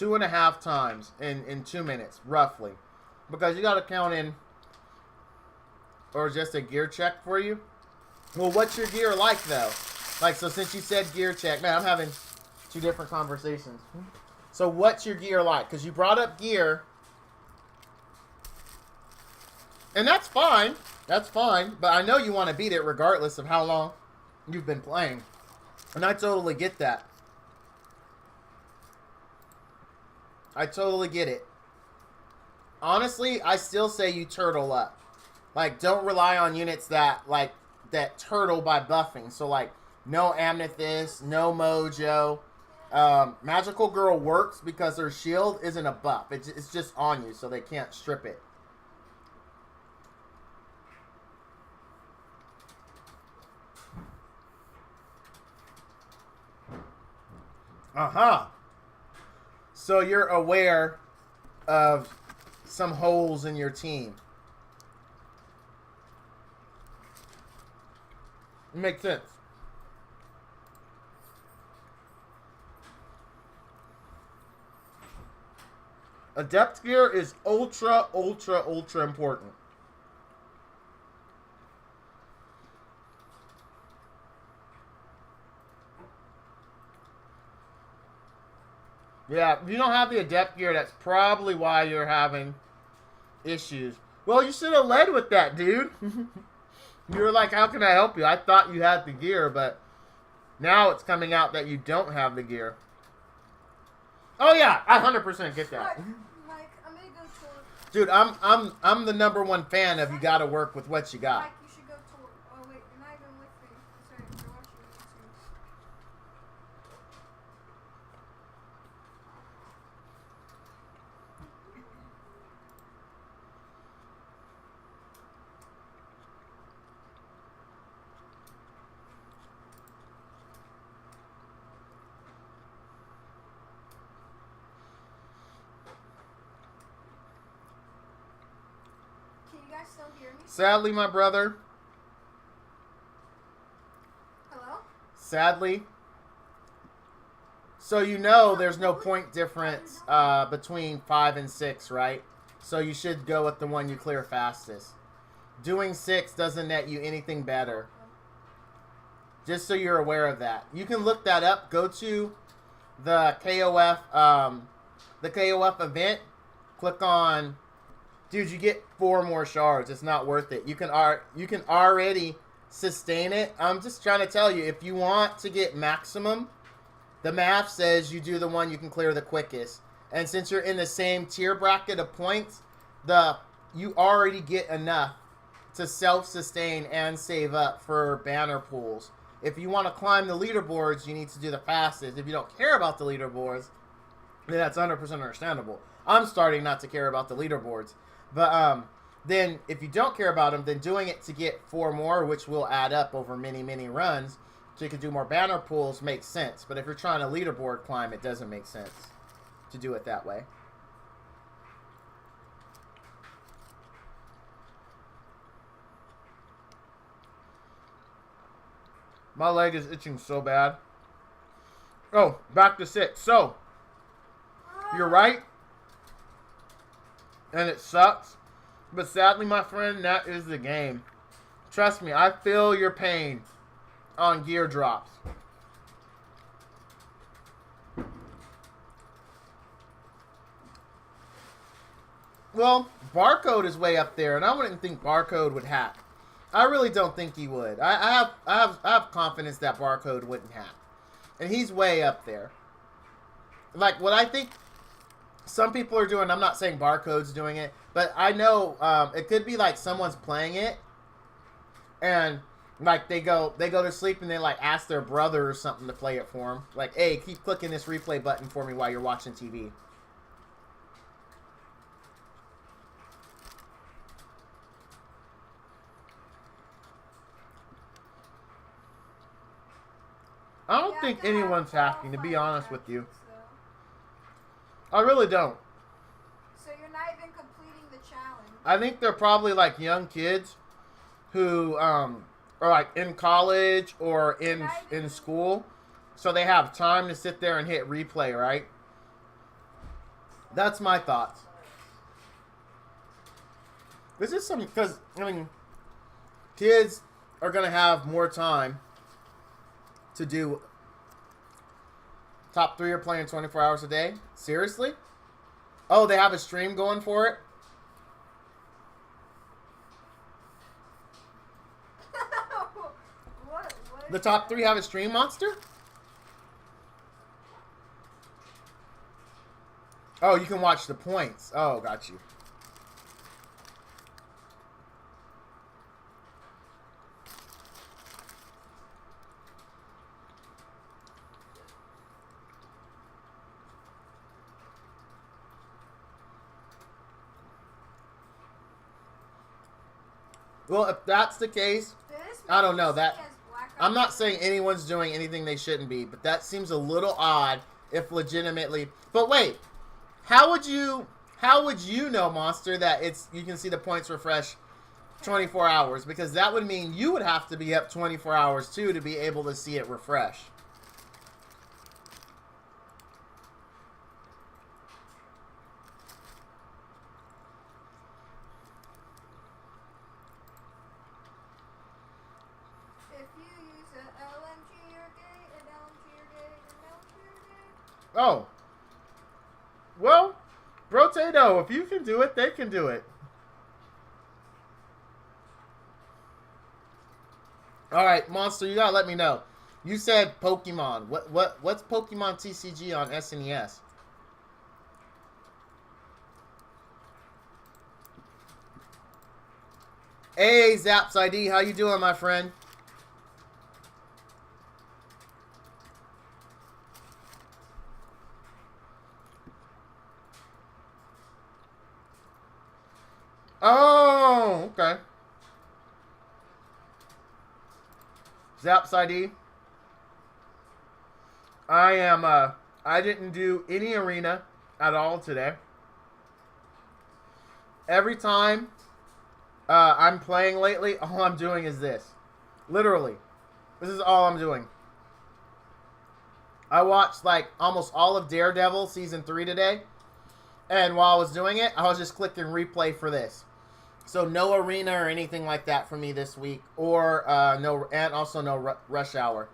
go. 2.5 times in 2 minutes, roughly, because you got to count in. Or just a gear check for you? Well, what's your gear like, though? Like, so since you said gear check, man, I'm having 2 different conversations. So what's your gear like? Because you brought up gear. And that's fine. That's fine. But I know you want to beat it regardless of how long you've been playing. And I totally get that. I totally get it. Honestly, I still say you turtle up. Like, don't rely on units that turtle by buffing. So, like, no Amethyst, no Mojo. Magical Girl works because her shield isn't a buff. It's just on you, so they can't strip it. So you're aware of some holes in your team. Makes sense. Adept gear is ultra important. Yeah, if you don't have the adept gear, that's probably why you're having issues. Well, you should have led with that, dude. You were like, how can I help you? I thought you had the gear, but now it's coming out that you don't have the gear. Oh yeah, I 100% get that. Mike, I'm gonna go tour. Dude, I'm the #1 fan of you gotta work with what you got. Mike, you should go tour. Oh wait, you're not even with me. Sorry, you're watching YouTube. Can you guys still hear me? Sadly, my brother. Hello? Sadly. So you know there's no point difference between 5 and 6, right? So you should go with the one you clear fastest. Doing 6 doesn't net you anything better. Just so you're aware of that. You can look that up. Go to the KOF event. Click on Dude, you get 4 more shards. It's not worth it. You can already sustain it. I'm just trying to tell you, if you want to get maximum, the math says you do the one you can clear the quickest. And since you're in the same tier bracket of points, you already get enough to self-sustain and save up for banner pools. If you want to climb the leaderboards, you need to do the fastest. If you don't care about the leaderboards, then that's 100% understandable. I'm starting not to care about the leaderboards. But then if you don't care about them, then doing it to get 4 more, which will add up over many, many runs, so you can do more banner pools, makes sense. But if you're trying to leaderboard climb, it doesn't make sense to do it that way. My leg is itching so bad. Oh, back to 6. So, you're right. And it sucks. But sadly, my friend, that is the game. Trust me, I feel your pain on gear drops. Well, Barcode is way up there, and I wouldn't think Barcode would hack. I really don't think he would. I have confidence that Barcode wouldn't hack. And he's way up there. Like, what I think some people are doing, I'm not saying Barcode's doing it, but I know it could be like someone's playing it, and like they go to sleep and they like ask their brother or something to play it for them. Like, hey, keep clicking this replay button for me while you're watching TV. I don't think anyone's hacking, to be honest with you. I really don't. So you're not even completing the challenge. I think they're probably like young kids who are like in college or in school, so they have time to sit there and hit replay, right? That's my thoughts. This is some, because I mean, kids are gonna have more time to do. Top 3 are playing 24 hours a day? Seriously? Oh, they have a stream going for it? What The top 3 have a stream, Monster? Oh, you can watch the points. Oh, got you. Well, if that's the case, I don't know. I'm not saying anyone's doing anything they shouldn't be, but that seems a little odd if legitimately. But wait, how would you know, Monster, that you can see the points refresh 24 hours? Because that would mean you would have to be up 24 hours too to be able to see it refresh. Oh. Well, Brotato, if you can do it, they can do it. Alright, Monster, you gotta let me know. You said Pokemon. What's Pokemon TCG on SNES? Hey, Zaps ID, how you doing, my friend? Oh, okay. Zaps ID. I didn't do any arena at all today. Every time I'm playing lately, all I'm doing is this. Literally. This is all I'm doing. I watched like almost all of Daredevil Season 3 today. And while I was doing it, I was just clicking replay for this. So no arena or anything like that for me this week, or and also no rush hour.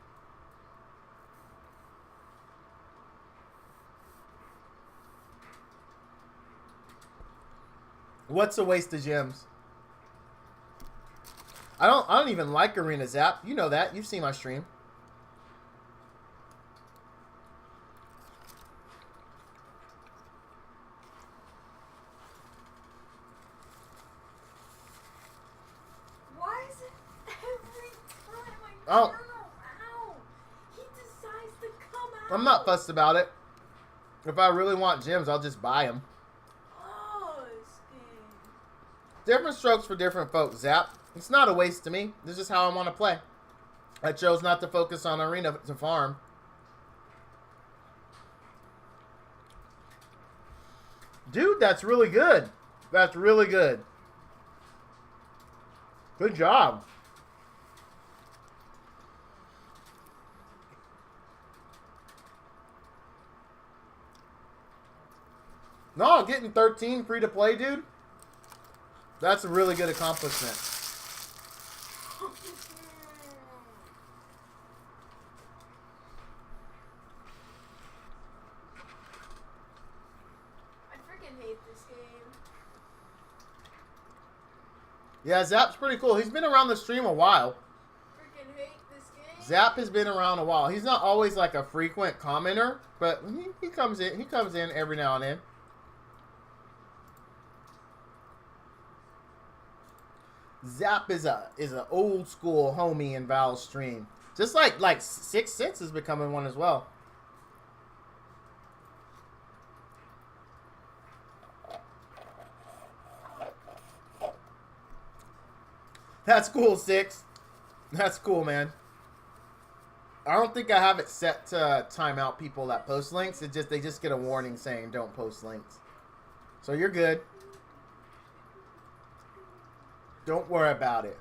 What's a waste of gems? I don't even like Arena Zap. You know that. You've seen my stream. Why is it every time I Oh. turn around, he decides to come out? I'm not fussed about it. If I really want gems, I'll just buy them. Oh, this game. Different strokes for different folks, Zap. It's not a waste to me. This is just how I want to play. I chose not to focus on Arena to farm. Dude, that's really good. That's really good. Good job. No, getting 13 free to play, dude. That's a really good accomplishment. I freaking hate this game. Yeah, Zap's pretty cool. He's been around the stream a while. Freaking hate this game. Zap has been around a while. He's not always like a frequent commenter, but he comes in. He comes in every now and then. Zap is an old school homie in Val's stream. Just like Sixth Sense is becoming one as well. That's cool, Six. That's cool, man. I don't think I have it set to time out people that post links. They just get a warning saying don't post links. So you're good. Don't worry about it.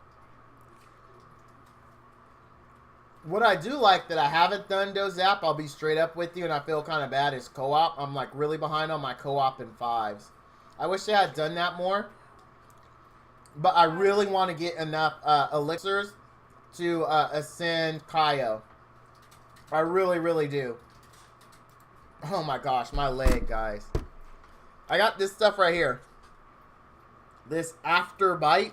What I do like that I haven't done, though, Zap, I'll be straight up with you, and I feel kind of bad, is co-op. I'm like really behind on my co-op in 5s. I wish I had done that more. But I really want to get enough elixirs to ascend Kaio. I really, really do. Oh my gosh, my leg, guys. I got this stuff right here. This After Bite.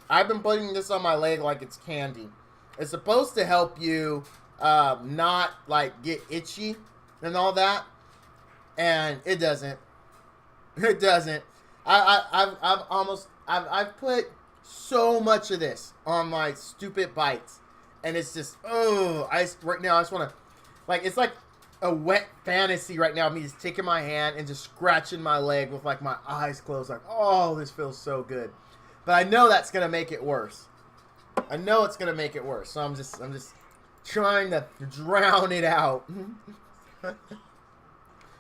I've been putting this on my leg like it's candy. It's supposed to help you not like get itchy and all that, and it doesn't. It doesn't. I've put so much of this on my stupid bites, and it's just right now I just want to, like, it's like a wet fantasy right now. Me just taking my hand and just scratching my leg with like my eyes closed, like, oh, this feels so good. But I know that's gonna make it worse. I know it's gonna make it worse. So I'm just trying to drown it out.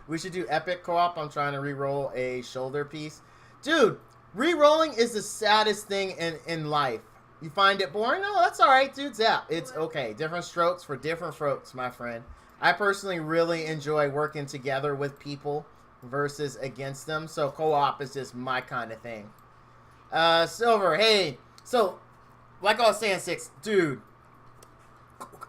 We should do epic co-op. I'm trying to re-roll a shoulder piece. Dude, re-rolling is the saddest thing in life. You find it boring? No, that's alright, dude. Zap. It's okay. Different strokes for different folks, my friend. I personally really enjoy working together with people versus against them. So co-op is just my kind of thing. Silver, hey. So, like I was saying, Six, dude.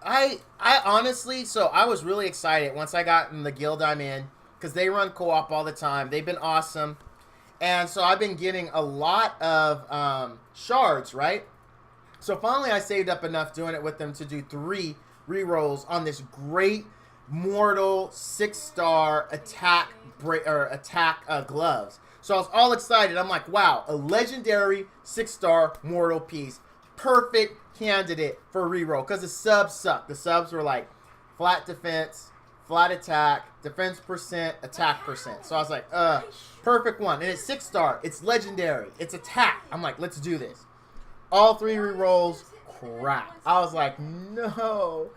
I honestly, so I was really excited once I got in the guild I'm in, because they run co-op all the time. They've been awesome. And so I've been getting a lot of shards, right? So finally I saved up enough doing it with them to do 3 rerolls on this great mortal 6-star attack gloves. So I was all excited. I'm like, wow, a legendary 6-star mortal piece. Perfect candidate for reroll, because the subs suck. The subs were like flat defense, flat attack, defense percent, attack percent. So I was like, perfect one. And it's 6-star. It's legendary. It's attack. I'm like, let's do this. All 3 rerolls, crap. I was like, no.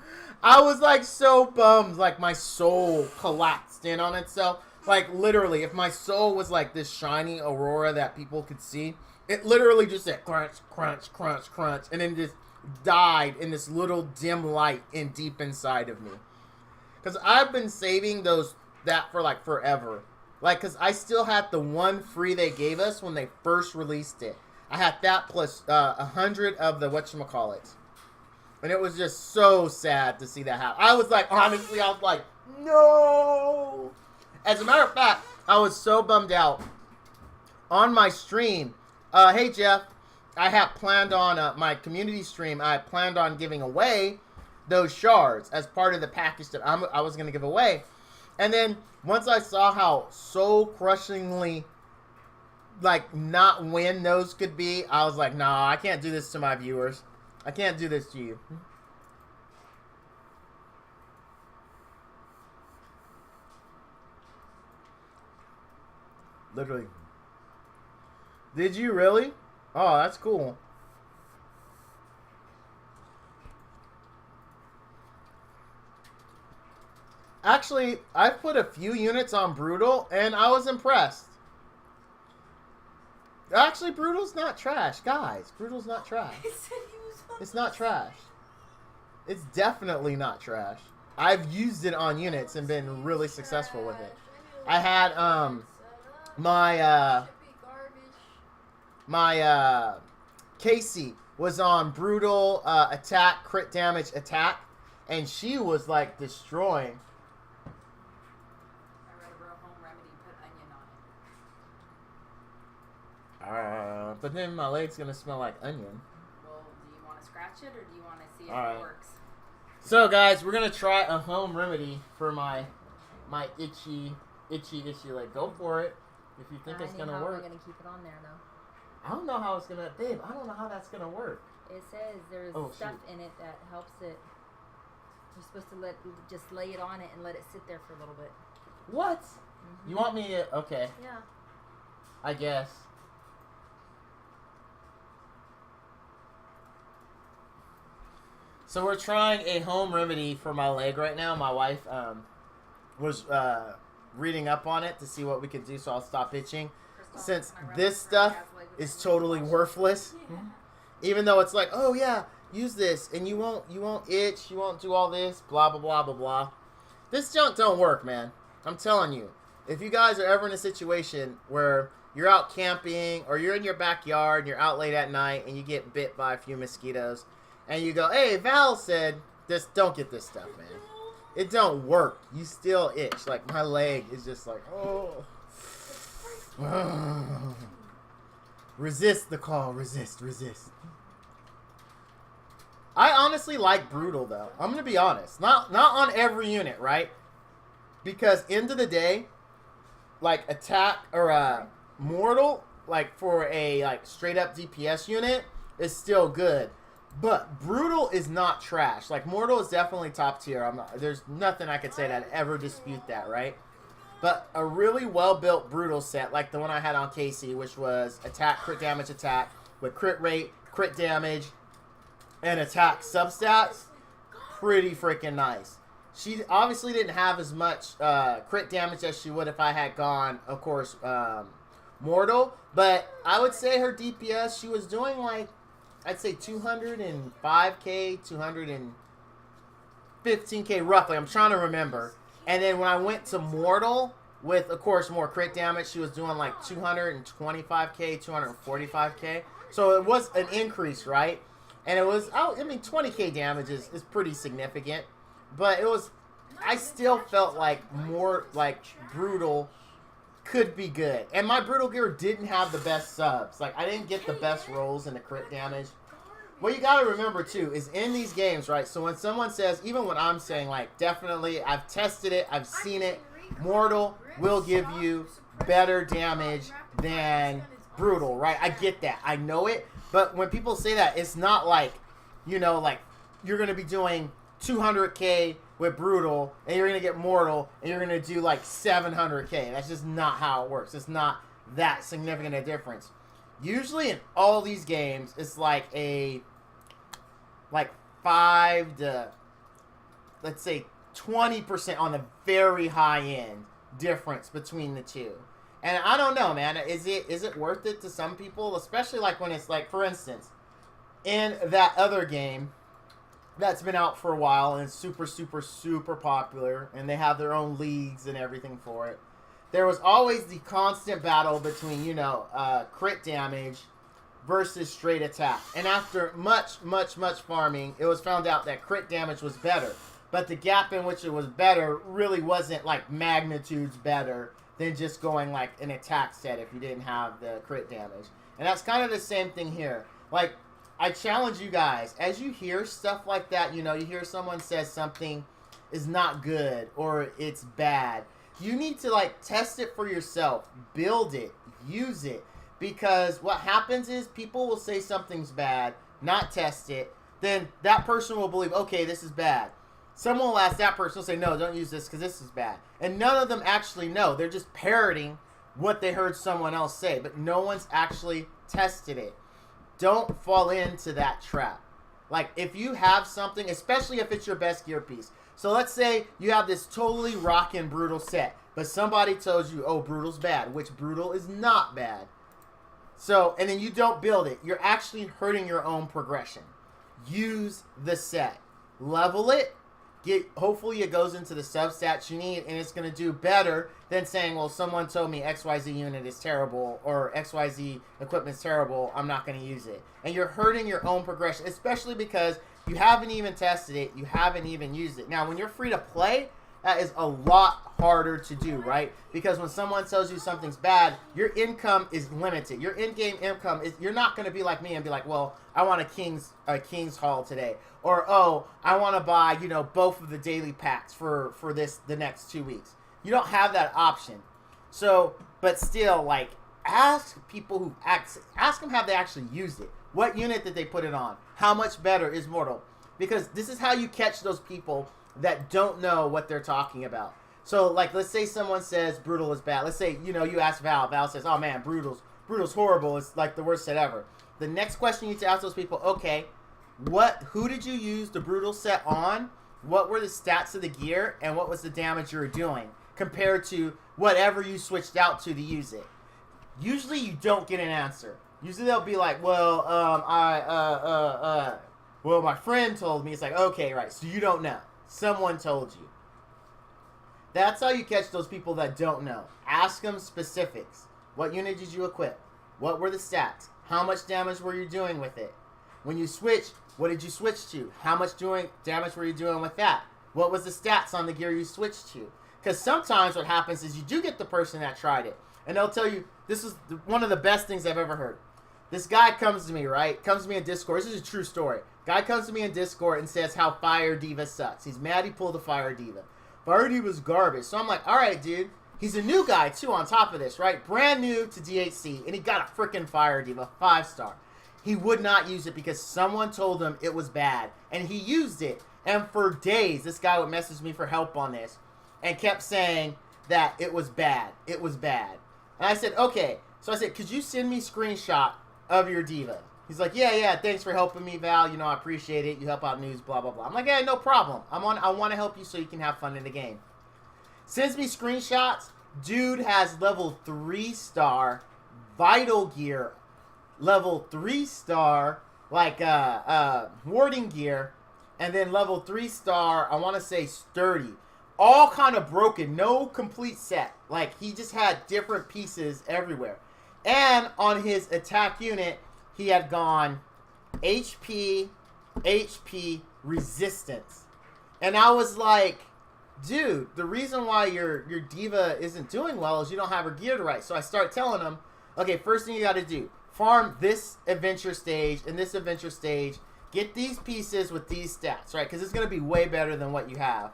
I was like so bummed. Like my soul collapsed in on itself. Like literally, if my soul was like this shiny aurora that people could see, it literally just said crunch, crunch, crunch, crunch, and then just died in this little dim light in deep inside of me. Because I've been saving that for like forever. Like, because I still had the one free they gave us when they first released it. I had that plus 100 of the whatchamacallits. And it was just so sad to see that happen. I was like, honestly, I was like, no. As a matter of fact, I was so bummed out on my stream, hey Jeff, I have planned on my community stream. I planned on giving away those shards as part of the package that I was going to give away. And then once I saw how so crushingly like not win those could be, I was like, nah, I can't do this to my viewers. I can't do this to you. Literally. Did you really? Oh, that's cool. Actually, I've put a few units on Brutal, and I was impressed. Actually, Brutal's not trash, guys. Brutal's not trash. It's not trash. It's definitely not trash. I've used it on units and been really successful with it. I had my Casey was on Brutal attack, crit damage attack, and she was like destroying. I read a real home remedy, put onion on it. But then my leg's gonna smell like onion. Well, do you want to scratch it or do you want to see if Alright. it works? So guys, we're gonna try a home remedy for my itchy leg. Go for it if you think it's gonna How work. am I gonna keep it on there though? I don't know how it's gonna, babe. I don't know how that's gonna work. It says there's stuff in it that helps it. You're supposed to just lay it on it and let it sit there for a little bit. What? Mm-hmm. You want me to? Okay, Yeah. I guess. So we're trying a home remedy for my leg right now. My wife was reading up on it to see what we could do, so I'll stop itching. Since this stuff is totally worthless, even though it's like, oh yeah, use this and you won't itch, you won't do all this, blah blah blah blah blah. This junk don't work, man. I'm telling you. If you guys are ever in a situation where you're out camping or you're in your backyard and you're out late at night and you get bit by a few mosquitoes and you go, hey, Val said this, don't get this stuff, man. It don't work. You still itch. Like my leg is just like, oh. Resist the call. Resist. I honestly like Brutal though. I'm gonna be honest. Not on every unit, right? Because end of the day, like attack or mortal, like for a like straight up DPS unit, is still good. But Brutal is not trash. Like Mortal is definitely top tier. There's nothing I could say that ever dispute that, right? But a really well-built Brutal set, like the one I had on Casey, which was attack, crit damage, attack, with crit rate, crit damage, and attack substats, pretty freaking nice. She obviously didn't have as much crit damage as she would if I had gone, of course, Mortal. But I would say her DPS, she was doing like, I'd say 205k, 215k roughly. I'm trying to remember. And then when I went to Mortal, with, of course, more crit damage, she was doing like 225k, 245k. So it was an increase, right? And it was, I mean, 20k damage is pretty significant. But it was, I still felt like more, like, Brutal could be good. And my Brutal gear didn't have the best subs. Like, I didn't get the best rolls in the crit damage. What you gotta remember, too, is in these games, right? So when someone says, even when I'm saying, like, definitely, I've tested it, I've seen it, Mortal will give you better damage than Brutal, right? I get that. I know it. But when people say that, it's not like, you know, like, you're gonna be doing 200k with Brutal, and you're gonna get Mortal, and you're gonna do, like, 700k. That's just not how it works. It's not that significant a difference. Usually in all these games, it's like a 5 to, let's say, 20% on the very high end difference between the two. And I don't know, man. Is it worth it to some people? Especially like when it's like, for instance, in that other game that's been out for a while and it's super, super, super popular, and they have their own leagues and everything for it. There was always the constant battle between, you know, crit damage versus straight attack. And after much farming, it was found out that crit damage was better. But the gap in which it was better really wasn't like magnitudes better than just going like an attack set if you didn't have the crit damage. And that's kind of the same thing here. Like, I challenge you guys, as you hear stuff like that, you know, you hear someone says something is not good or it's bad, you need to like test it for yourself, build it, use it, because what happens is people will say something's bad, not test it, then that person will believe, okay, this is bad. Someone will ask that person, will say, no, don't use this because this is bad. And none of them actually know. They're just parroting what they heard someone else say, but no one's actually tested it. Don't fall into that trap. Like, if you have something, especially if it's your best gear piece. So let's say you have this totally rockin' brutal set, but somebody tells you, oh, brutal's bad, which brutal is not bad. So, and then you don't build it. You're actually hurting your own progression. Use the set. Level it. Hopefully it goes into the substats you need, and it's going to do better than saying, well, someone told me XYZ unit is terrible or XYZ equipment's terrible, I'm not going to use it. And you're hurting your own progression, especially because you haven't even tested it, you haven't even used it. Now, when you're free to play, that is a lot harder to do, right? Because when someone tells you something's bad, your income is limited. Your in-game income is, you're not going to be like me and be like, well, I want a King's Hall today. Or, oh, I want to buy, you know, both of the daily packs for the next 2 weeks. You don't have that option. So, but still, like, ask people who ask them have they actually used it. What unit did they put it on? How much better is Mortal? Because this is how you catch those people that don't know what they're talking about. So, like, let's say someone says Brutal is bad. Let's say, you know, you ask Val. Val says, oh, man, Brutal's horrible. It's, like, the worst set ever. The next question you need to ask those people, okay, who did you use the Brutal set on? What were the stats of the gear? And what was the damage you were doing compared to whatever you switched out to use it? Usually you don't get an answer. Usually they'll be like, well, well, my friend told me. It's like, okay, right, so you don't know. Someone told you. That's how you catch those people that don't know. Ask them specifics. What unit did you equip? What were the stats? How much damage were you doing with it? When you switch, what did you switch to? How much damage were you doing with that? What was the stats on the gear you switched to? Because sometimes what happens is you do get the person that tried it. And they'll tell you, this is one of the best things I've ever heard. This guy comes to me, right? Comes to me in Discord. This is a true story. Guy comes to me in Discord and says how Fire Diva sucks. He's mad he pulled a Fire Diva. Fire Diva's garbage. So I'm like, all right, dude. He's a new guy, too, on top of this, right? Brand new to DHC, and he got a freaking Fire Diva, 5-star. He would not use it because someone told him it was bad, and he used it. And for days, this guy would message me for help on this and kept saying that it was bad. It was bad. And I said, okay. So I said, could you send me a screenshot of your Diva? He's like, yeah, thanks for helping me, Val. You know, I appreciate it. You help out news, blah, blah, blah. I'm like, yeah, no problem. I want to help you so you can have fun in the game. Sends me screenshots. Dude has level 3-star vital gear, level 3-star, like, warding gear, and then level 3-star, I want to say sturdy. All kind of broken. No complete set. Like, he just had different pieces everywhere. And on his attack unit, he had gone HP, resistance. And I was like, dude, the reason why your Diva isn't doing well is you don't have her geared right. So I start telling him, okay, first thing you got to do, farm this adventure stage and this adventure stage. Get these pieces with these stats, right? Because it's going to be way better than what you have.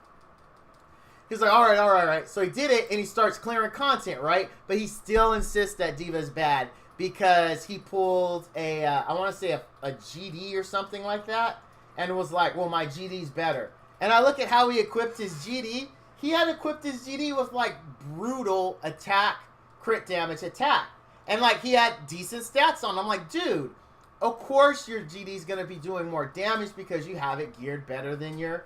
He's like, all right. So he did it, and he starts clearing content, right? But he still insists that Diva is bad because he pulled a, I want to say a GD or something like that, and was like, well, my GD's better. And I look at how he equipped his GD. He had equipped his GD with, like, brutal attack, crit damage attack. And, like, he had decent stats on. I'm like, dude, of course your GD's going to be doing more damage because you have it geared better than your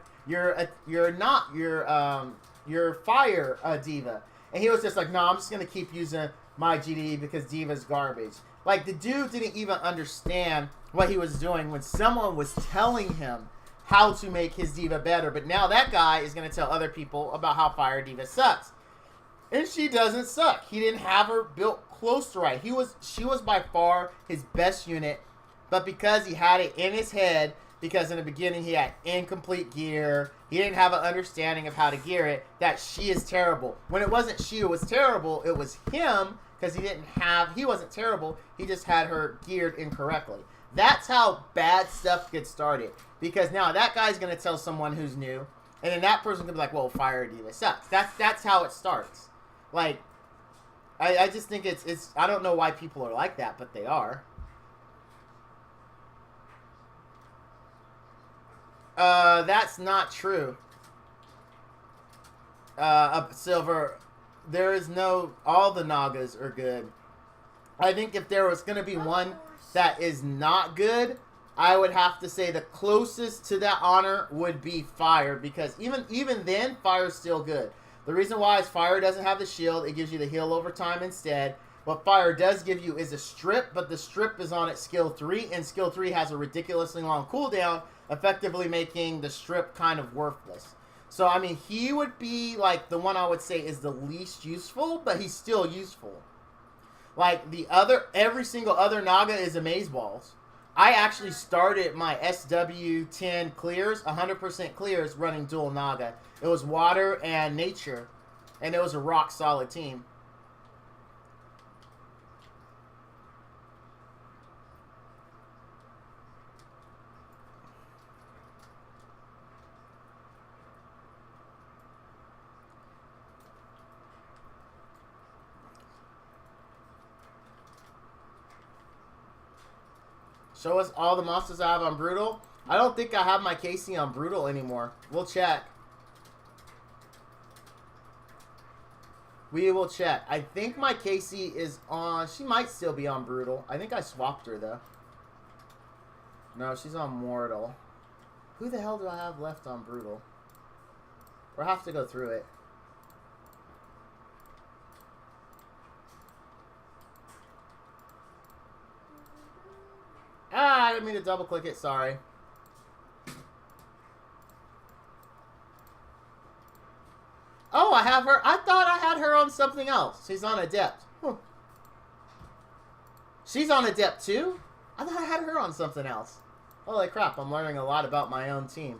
Fire Diva. And he was just like, no, I'm just going to keep using my GD because Diva's garbage. Like, the dude didn't even understand what he was doing when someone was telling him how to make his Diva better. But now that guy is going to tell other people about how Fire Diva sucks. And she doesn't suck. He didn't have her built close to right. She was by far his best unit. But because he had it in his head because in the beginning he had incomplete gear. He didn't have an understanding of how to gear it. That she is terrible. When it wasn't she who was terrible, it was him, because he wasn't terrible. He just had her geared incorrectly. That's how bad stuff gets started. Because now that guy's going to tell someone who's new, and then that person's going to be like, well, Fire Diva sucks. That's how it starts. Like, I just think it's I don't know why people are like that, but they are. That's not true. Silver, there is no, all the Nagas are good. I think if there was going to be one that is not good, I would have to say the closest to that honor would be Fire, because even then, Fire's still good. The reason why is Fire doesn't have the shield. It gives you the heal over time instead. What Fire does give you is a strip, but the strip is on its skill 3, and skill 3 has a ridiculously long cooldown, effectively making the strip kind of worthless. So, I mean, he would be, like, the one I would say is the least useful, but he's still useful. Like, every single other Naga is Amazeballs. I actually started my SW10 clears, 100% clears, running dual Naga. It was Water and Nature, and it was a rock solid team. Show us all the monsters I have on Brutal. I don't think I have my Casey on Brutal anymore. We'll check. We will check. I think my Casey is on... She might still be on Brutal. I think I swapped her, though. No, she's on Mortal. Who the hell do I have left on Brutal? We'll have to go through it. Ah, I didn't mean to double click it. Sorry. Oh, I have her. I thought I had her on something else. She's on Adept. Huh. She's on Adept too? I thought I had her on something else. Holy crap, I'm learning a lot about my own team.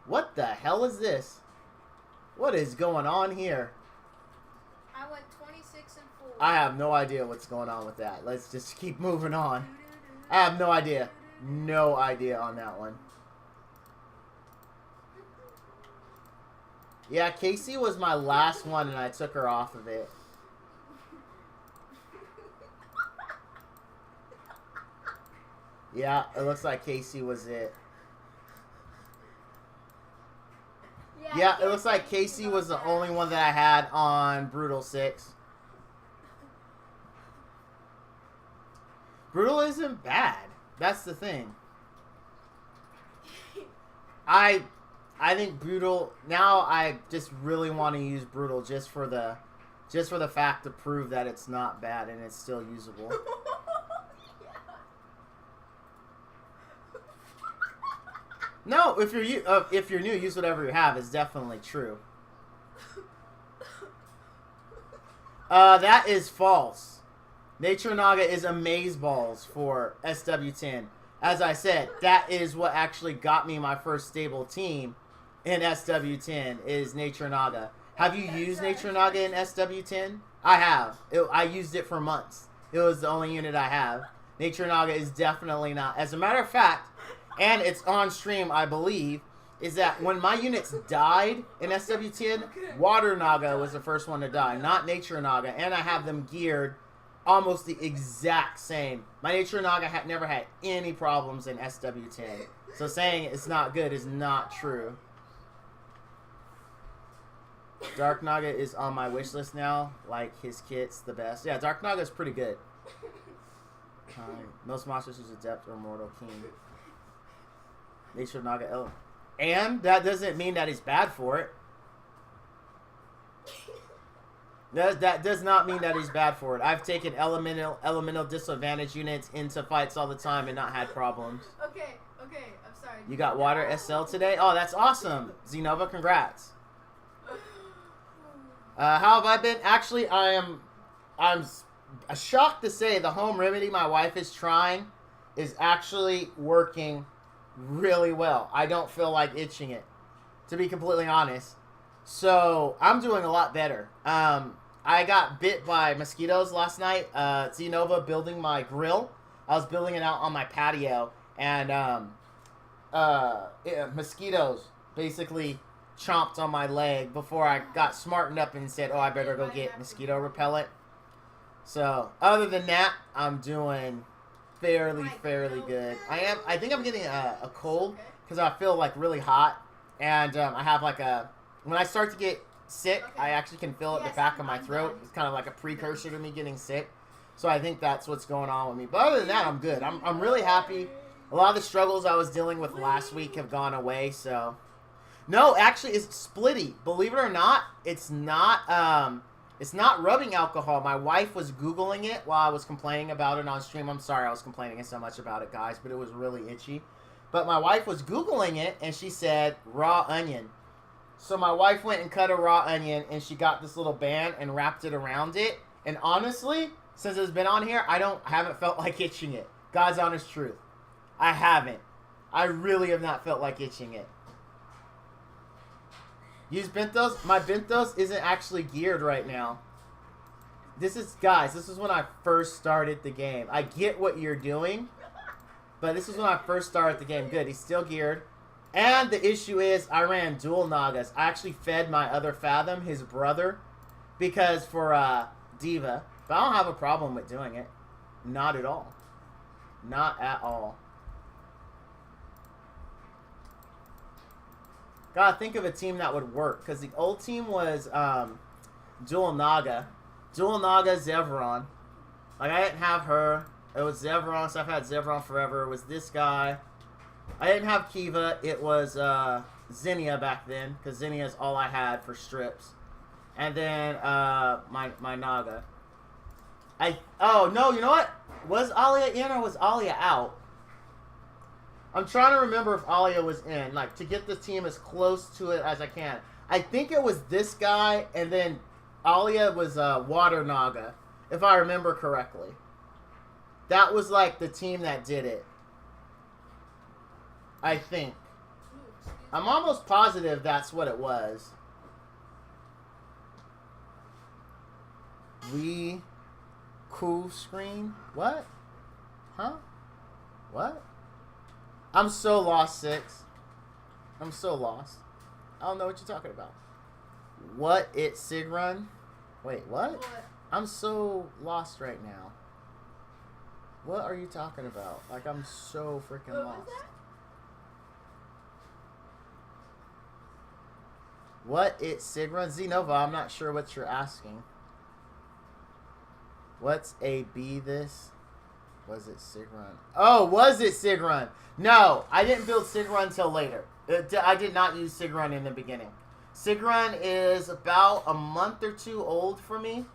What the hell is this? What is going on here? I went 26 and 4. I have no idea what's going on with that. Let's just keep moving on. I have no idea. No idea on that one. Yeah, Casey was my last one, and I took her off of it. Yeah, it looks like Casey was it. Yeah, it looks like Casey was the only one that I had on Brutal 6. Brutal isn't bad. That's the thing. I think Brutal, now I just really want to use Brutal just for the fact to prove that it's not bad and it's still usable. No, if you're new, use whatever you have is definitely true. That is false. Nature Naga is Amazeballs for SW10. As I said, that is what actually got me my first stable team in SW10 is Nature Naga. Have you used Nature Naga in SW10? I have. I used it for months. It was the only unit I have. Nature Naga is definitely not. As a matter of fact, and it's on stream, I believe, is that when my units died in SW10, Water Naga was the first one to die, not Nature Naga. And I have them geared almost the exact same. My Nature Naga never had any problems in SW10. So saying it's not good is not true. Dark Naga is on my wish list now. Like, his kit's the best. Yeah, Dark Naga is pretty good. Most monsters use Adept or Mortal King. Nature Naga L. And that doesn't mean that he's bad for it. That does not mean that he's bad for it. I've taken elemental disadvantage units into fights all the time and not had problems. Okay, I'm sorry. You got Water SL today? Oh, that's awesome. Zenova, congrats. How have I been? Actually, I'm shocked to say the home remedy my wife is trying is actually working really well. I don't feel like itching it, to be completely honest. So I'm doing a lot better. I got bit by mosquitoes last night. Zenova building my grill. I was building it out on my patio, and mosquitoes basically chomped on my leg before I got smartened up and said, oh, I better go get mosquito repellent. So other than that, I'm doing fairly good. I think I'm getting a cold because I feel like really hot, and I have like when I start to get sick, I actually can feel it in the back of my throat. It's kind of like a precursor to me getting sick. So I think that's what's going on with me. But other than that, I'm good. I'm really happy. A lot of the struggles I was dealing with last week have gone away. So no, actually, it's splitty. Believe it or not, it's not rubbing alcohol. My wife was Googling it while I was complaining about it on stream. I'm sorry I was complaining so much about it, guys, but it was really itchy. But my wife was Googling it, and she said raw onion. So my wife went and cut a raw onion, and she got this little band and wrapped it around it. And honestly, since it's been on here, I haven't felt like itching it. God's honest truth. I haven't. I really have not felt like itching it. Use benthos. My benthos isn't actually geared right now. This is when I first started the game. I get what you're doing, but this is when I first started the game. Good, he's still geared. And the issue is I ran dual Nagas. I actually fed my other Fathom, his brother, because for Diva. But I don't have a problem with doing it. Not at all. Not at all. Gotta think of a team that would work, because the old team was dual Naga. Dual Naga, Zevron. Like, I didn't have her. It was Zevron, so I've had Zevron forever. It was this guy. I didn't have Kiva. It was Zinnia back then, because Zinnia is all I had for strips. And then my Naga. Oh, no, you know what? Was Alia in or was Alia out? I'm trying to remember if Alia was in, like, to get the team as close to it as I can. I think it was this guy, and then Alia was Water Naga, if I remember correctly. That was, like, the team that did it. I think. I'm almost positive that's what it was. Cool screen? What? Huh? What? I'm so lost, Six. I'm so lost. I don't know what you're talking about. What? It's Sig Run? Wait, what? I'm so lost right now. What are you talking about? Like, I'm so freaking lost. What? It's Sig Run? Zenova, I'm not sure what you're asking. What's a B this? Was it Sig Run? Oh, was it Sig Run? No, I didn't build Sig Run until later. I did not use Sig Run in the beginning. Sig Run is about a month or two old for me.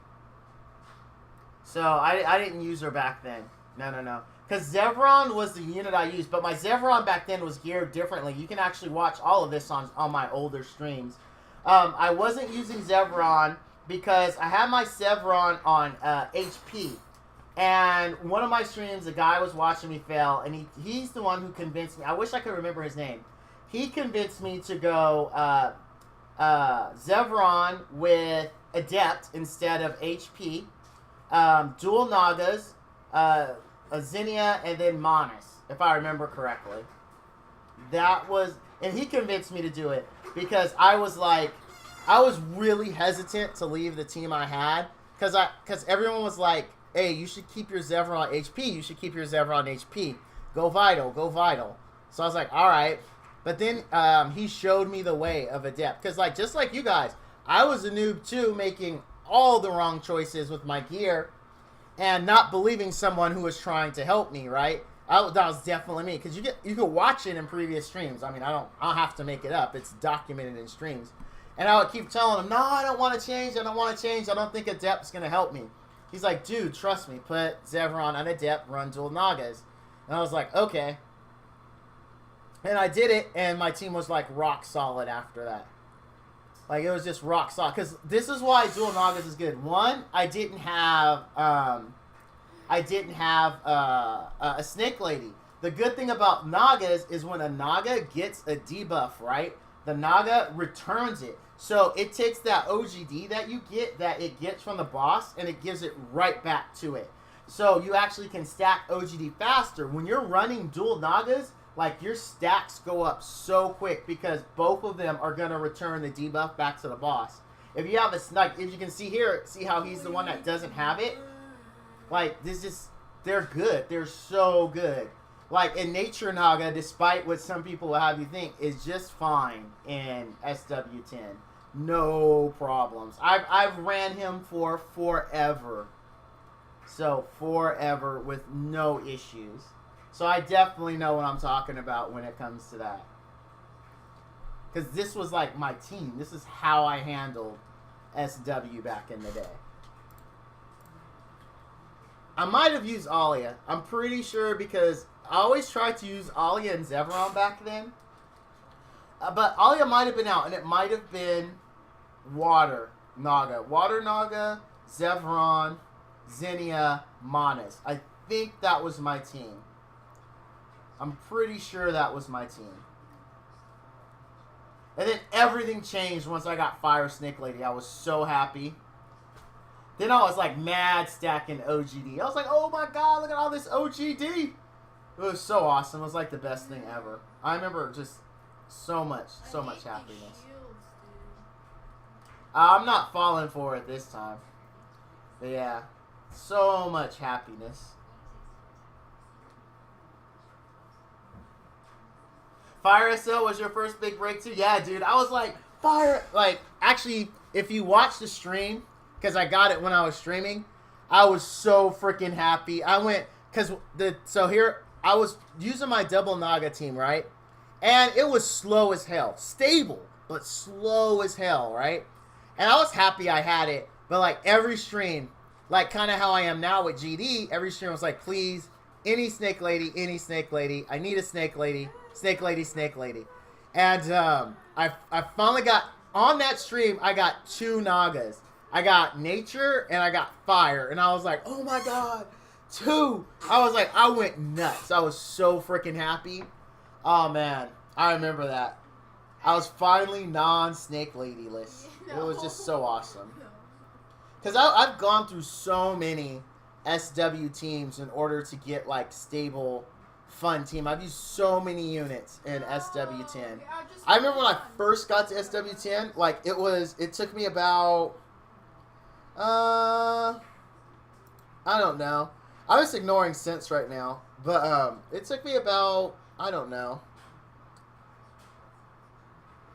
So I didn't use her back then. No. Because Zevron was the unit I used, but my Zevron back then was geared differently. You can actually watch all of this on my older streams. I wasn't using Zevron because I had my Zevron on HP. And one of my streams, a guy was watching me fail, and he's the one who convinced me. I wish I could remember his name. He convinced me to go Zevron with Adept instead of HP. Dual Nagas, Zinnia, and then Monas, if I remember correctly. And he convinced me to do it because I was really hesitant to leave the team I had because everyone was like, hey, you should keep your Zevron HP. You should keep your Zevron HP. Go Vital. Go Vital. So I was like, all right. But then he showed me the way of Adept. Because, like, just like you guys, I was a noob, too, making all the wrong choices with my gear and not believing someone who was trying to help me, right? That was definitely me. Because you could watch it in previous streams. I mean, I don't have to make it up. It's documented in streams. And I would keep telling him, no, I don't want to change. I don't want to change. I don't think Adept's going to help me. He's like, dude, trust me. Put Zevron on Adept, run dual Nagas. And I was like, okay. And I did it, and my team was like rock solid after that. Like, it was just rock solid. Because this is why dual Nagas is good. One, I didn't have I didn't have a snake lady. The good thing about Nagas is when a Naga gets a debuff, right? The Naga returns it. So it takes that OGD that you get, that it gets from the boss, and it gives it right back to it. So you actually can stack OGD faster. When you're running dual Nagas, like your stacks go up so quick because both of them are going to return the debuff back to the boss. If you have a snug, if you can see here, see how he's the one that doesn't have it? Like, this is, they're good. They're so good. Like, in Nature Naga, despite what some people will have you think, is just fine in SW10. No problems. I've ran him for forever. So, forever with no issues. So, I definitely know what I'm talking about when it comes to that. Because this was like my team. This is how I handled SW back in the day. I might have used Alia. I'm pretty sure because I always tried to use Alia and Zevron back then. But Alia might have been out, and it might have been Water Naga. Water Naga, Zevron, Xenia, Manas. I think that was my team. I'm pretty sure that was my team. And then everything changed once I got Fire Snake Lady. I was so happy. Then I was like mad stacking OGD. I was like, oh my god, look at all this OGD. It was so awesome. It was like the best thing ever. I remember just so much happiness. I'm not falling for it this time. But yeah, so much happiness. Fire SL was your first big breakthrough? Yeah, dude. I was like, fire. Like, actually, if you watch the stream, because I got it when I was streaming, I was so freaking happy. I went, so here, I was using my double Naga team, right? And it was slow as hell. Stable, but slow as hell, right? And I was happy I had it, but like every stream, like kind of how I am now with GD, every stream was like, please, any snake lady, I need a snake lady, snake lady. And I finally got, on that stream, I got 2 Nagas. I got Nature and I got Fire. And I was like, oh my god, 2. I was like, I went nuts. I was so freaking happy. Oh man, I remember that. I was finally non-snake lady-less. It was just so awesome. Because I've gone through so many SW teams in order to get like stable, fun team. I've used so many units in SW10. I remember when I first got to SW10, like it took me about, I don't know. I'm just ignoring sense right now. But it took me about, I don't know,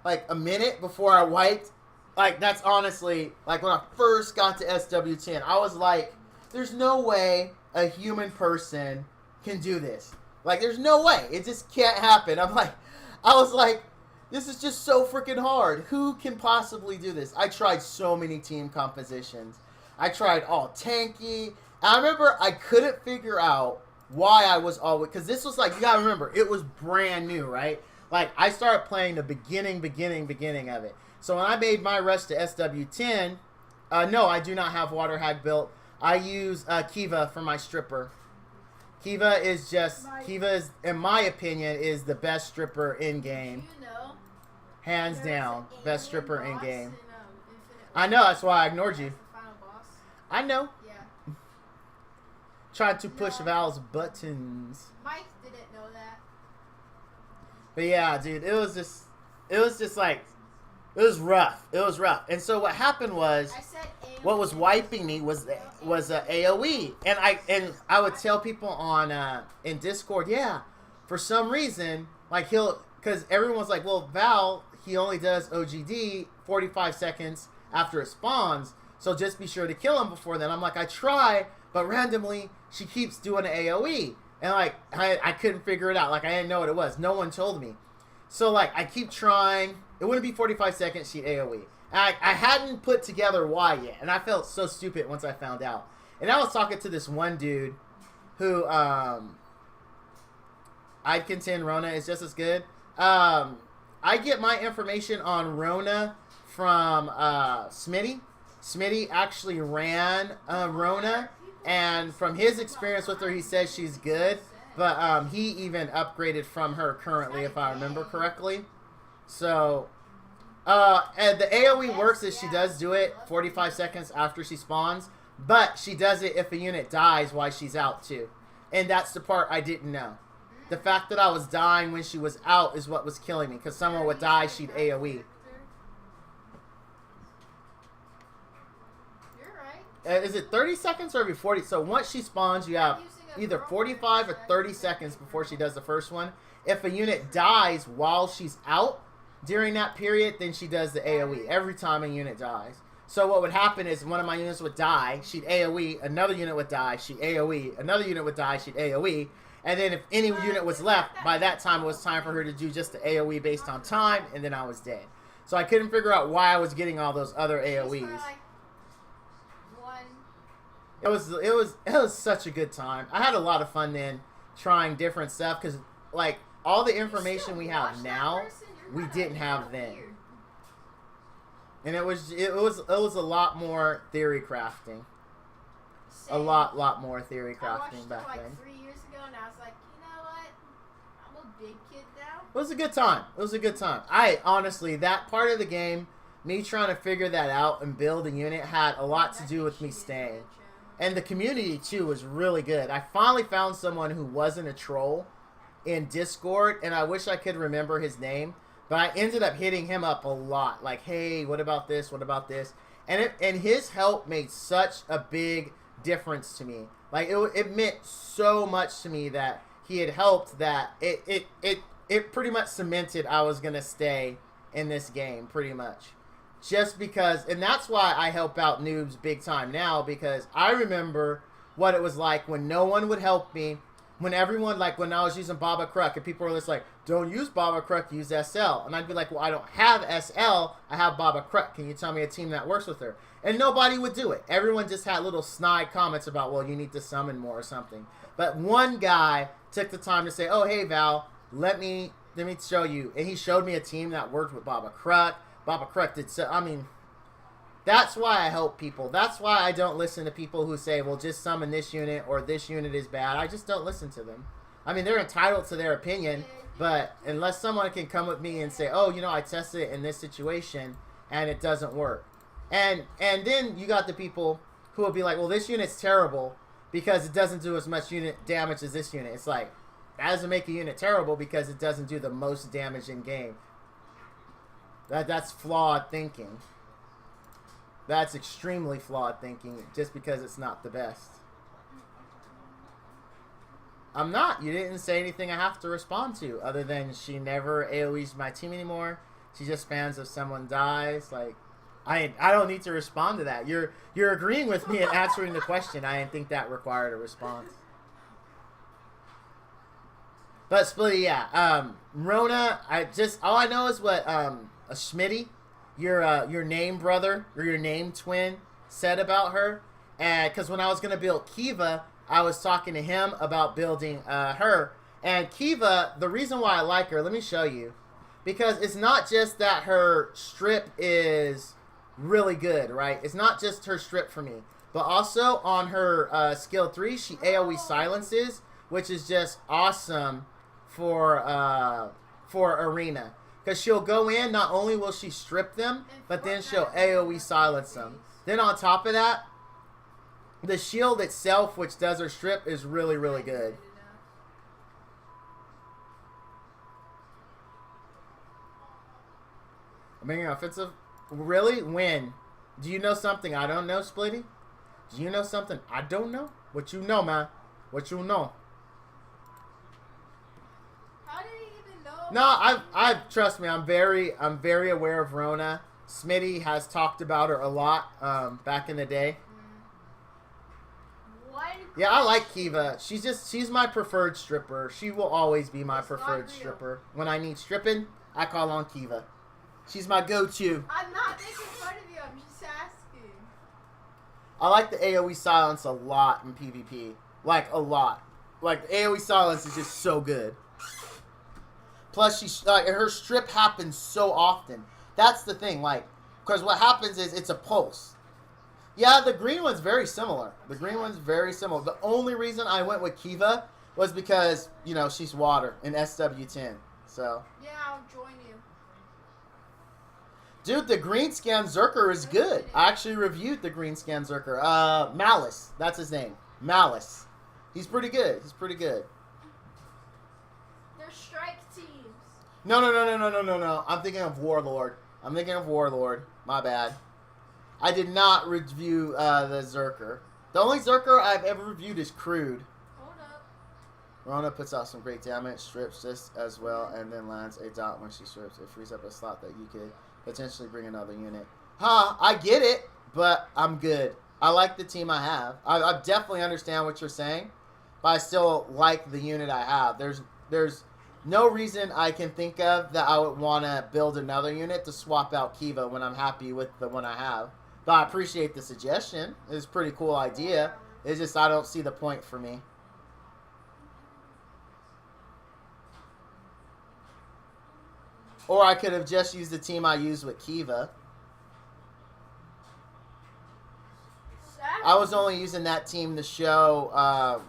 like a minute before I wiped. Like, that's honestly, like when I first got to SW10, I was like, there's no way a human person can do this. Like, there's no way. It just can't happen. I was like, this is just so freaking hard. Who can possibly do this? I tried so many team compositions. I tried all tanky. I remember I couldn't figure out why I was always, because this was like, you gotta remember, it was brand new, right? Like, I started playing the beginning of it. So when I made my rush to SW10, no, I do not have Water Hag built. I use Kiva for my stripper. Kiva is, in my opinion, is the best stripper in game. You know, hands down, best stripper in game. I know, that's why I ignored you. I know. Yeah. Tried to push Val's buttons. Mike didn't know that. But yeah, dude, it was just like, it was rough. It was rough. And so what happened was, what was wiping me was AOE, and I would tell people on in Discord, yeah, for some reason, like because everyone's like, well, Val, he only does OGD 45 seconds after it spawns, so just be sure to kill him before then. I'm like, I try, but randomly she keeps doing an AOE, and like I couldn't figure it out. Like, I didn't know what it was. No one told me. So like I keep trying. It wouldn't be 45 seconds. She'd AOE. I hadn't put together why yet, and I felt so stupid once I found out. And I was talking to this one dude who I'd contend Rona is just as good. I get my information on Rona from Smitty. Smitty actually ran Rona, And from his experience with her, he says she's good. But he even upgraded from her currently, if I remember correctly. So, and the AoE works is she does do it 45 seconds after she spawns. But she does it if a unit dies while she's out too. And that's the part I didn't know. The fact that I was dying when she was out is what was killing me. Because someone would die, she'd AoE. Is it 30 seconds or every 40? So once she spawns, you have either 45 or 30 seconds before she does the first one. If a unit dies while she's out during that period, then she does the AoE every time a unit dies. So what would happen is one of my units would die, she'd AoE, another unit would die, she'd AoE, another unit would die, she'd AoE, and then if any unit was left, by that time it was time for her to do just the AoE based on time, and then I was dead. So I couldn't figure out why I was getting all those other AoEs. It was such a good time. I had a lot of fun then trying different stuff because like all the information we have now, we didn't have then. And it was a lot more theory crafting. A lot more theory crafting back then. 3 years ago, and I was like, you know what? I'm a big kid now. It was a good time. It was a good time. I honestly, that part of the game, me trying to figure that out and build a unit had a lot to do with me staying. And the community too was really good. I finally found someone who wasn't a troll in Discord, and I wish I could remember his name. But I ended up hitting him up a lot. Like, hey, what about this? What about this? And his help made such a big difference to me. Like, it meant so much to me that he had helped that it pretty much cemented I was going to stay in this game, pretty much. Just because, and that's why I help out noobs big time now, because I remember what it was like when no one would help me. When everyone, like when I was using Baba Kruk and people were just like, don't use Baba Kruk, use SL. And I'd be like, well, I don't have SL, I have Baba Kruk. Can you tell me a team that works with her? And nobody would do it. Everyone just had little snide comments about, well, you need to summon more or something. But one guy took the time to say, oh, hey, Val, let me show you. And he showed me a team that worked with Baba Kruk. Baba Kruk did so, I mean, that's why I help people. That's why I don't listen to people who say, well, just summon this unit or this unit is bad. I just don't listen to them. I mean, they're entitled to their opinion, but unless someone can come with me and say, oh, you know, I tested it in this situation and it doesn't work. And then you got the people who will be like, well, this unit's terrible because it doesn't do as much unit damage as this unit. It's like, that doesn't make a unit terrible because it doesn't do the most damage in game. That's flawed thinking. That's extremely flawed thinking just because it's not the best. I'm not. You didn't say anything I have to respond to other than she never AoEs my team anymore. She just spams if someone dies. Like, I don't need to respond to that. You're agreeing with me and answering the question. I didn't think that required a response. But Splitty, yeah. Rona, all I know is what a Schmitty, your name brother or your name twin, said about her. And because when I was gonna build Kiva, I was talking to him about building her. And Kiva, the reason why I like her, let me show you, because it's not just that her strip is really good, right? It's not just her strip for me, but also on her skill 3, she AoE silences, which is just awesome for arena. Because she'll go in, not only will she strip them, but then she'll AoE silence them. Then on top of that, the shield itself, which does her strip, is really, really good. I mean, offensive. Really? When? Do you know something I don't know, Splitty? Do you know something I don't know? What you know, man? What you know? How did he even know? No, I trust me. I'm very aware of Rona. Smitty has talked about her a lot back in the day. Yeah, I like Kiva. She's my preferred stripper. She will always be my preferred stripper. When I need stripping, I call on Kiva. She's my go-to. I'm not making fun of you. I'm just asking. I like the AoE silence a lot in PvP. Like, a lot. Like, AoE silence is just so good. Plus, her strip happens so often. That's the thing. Like, because what happens is it's a pulse. Yeah, the green one's very similar. The green one's very similar. The only reason I went with Kiva was because, you know, she's water in SW10. So. Yeah, I'll join you. Dude, the green scan Zerker is good. I actually reviewed the green scan Zerker. Malice. That's his name. Malice. He's pretty good. He's pretty good. They're strike teams. No. I'm thinking of Warlord. My bad. I did not review the Zerker. The only Zerker I've ever reviewed is Crude. Hold up. Rona puts out some great damage, strips just as well, and then lands a dot when she strips. It frees up a slot that you could potentially bring another unit. I get it, but I'm good. I like the team I have. I definitely understand what you're saying, but I still like the unit I have. There's no reason I can think of that I would want to build another unit to swap out Kiva when I'm happy with the one I have. But I appreciate the suggestion. It's a pretty cool idea. It's just I don't see the point for me. Or I could have just used the team I used with Kiva. I was only using that team to show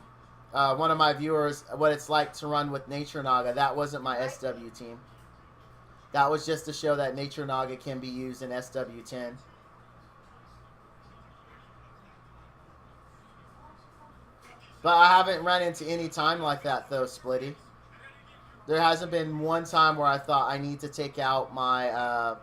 one of my viewers what it's like to run with Nature Naga. That wasn't my SW team. That was just to show that Nature Naga can be used in SW10. But I haven't run into any time like that, though, Splitty. There hasn't been one time where I thought I need to take out my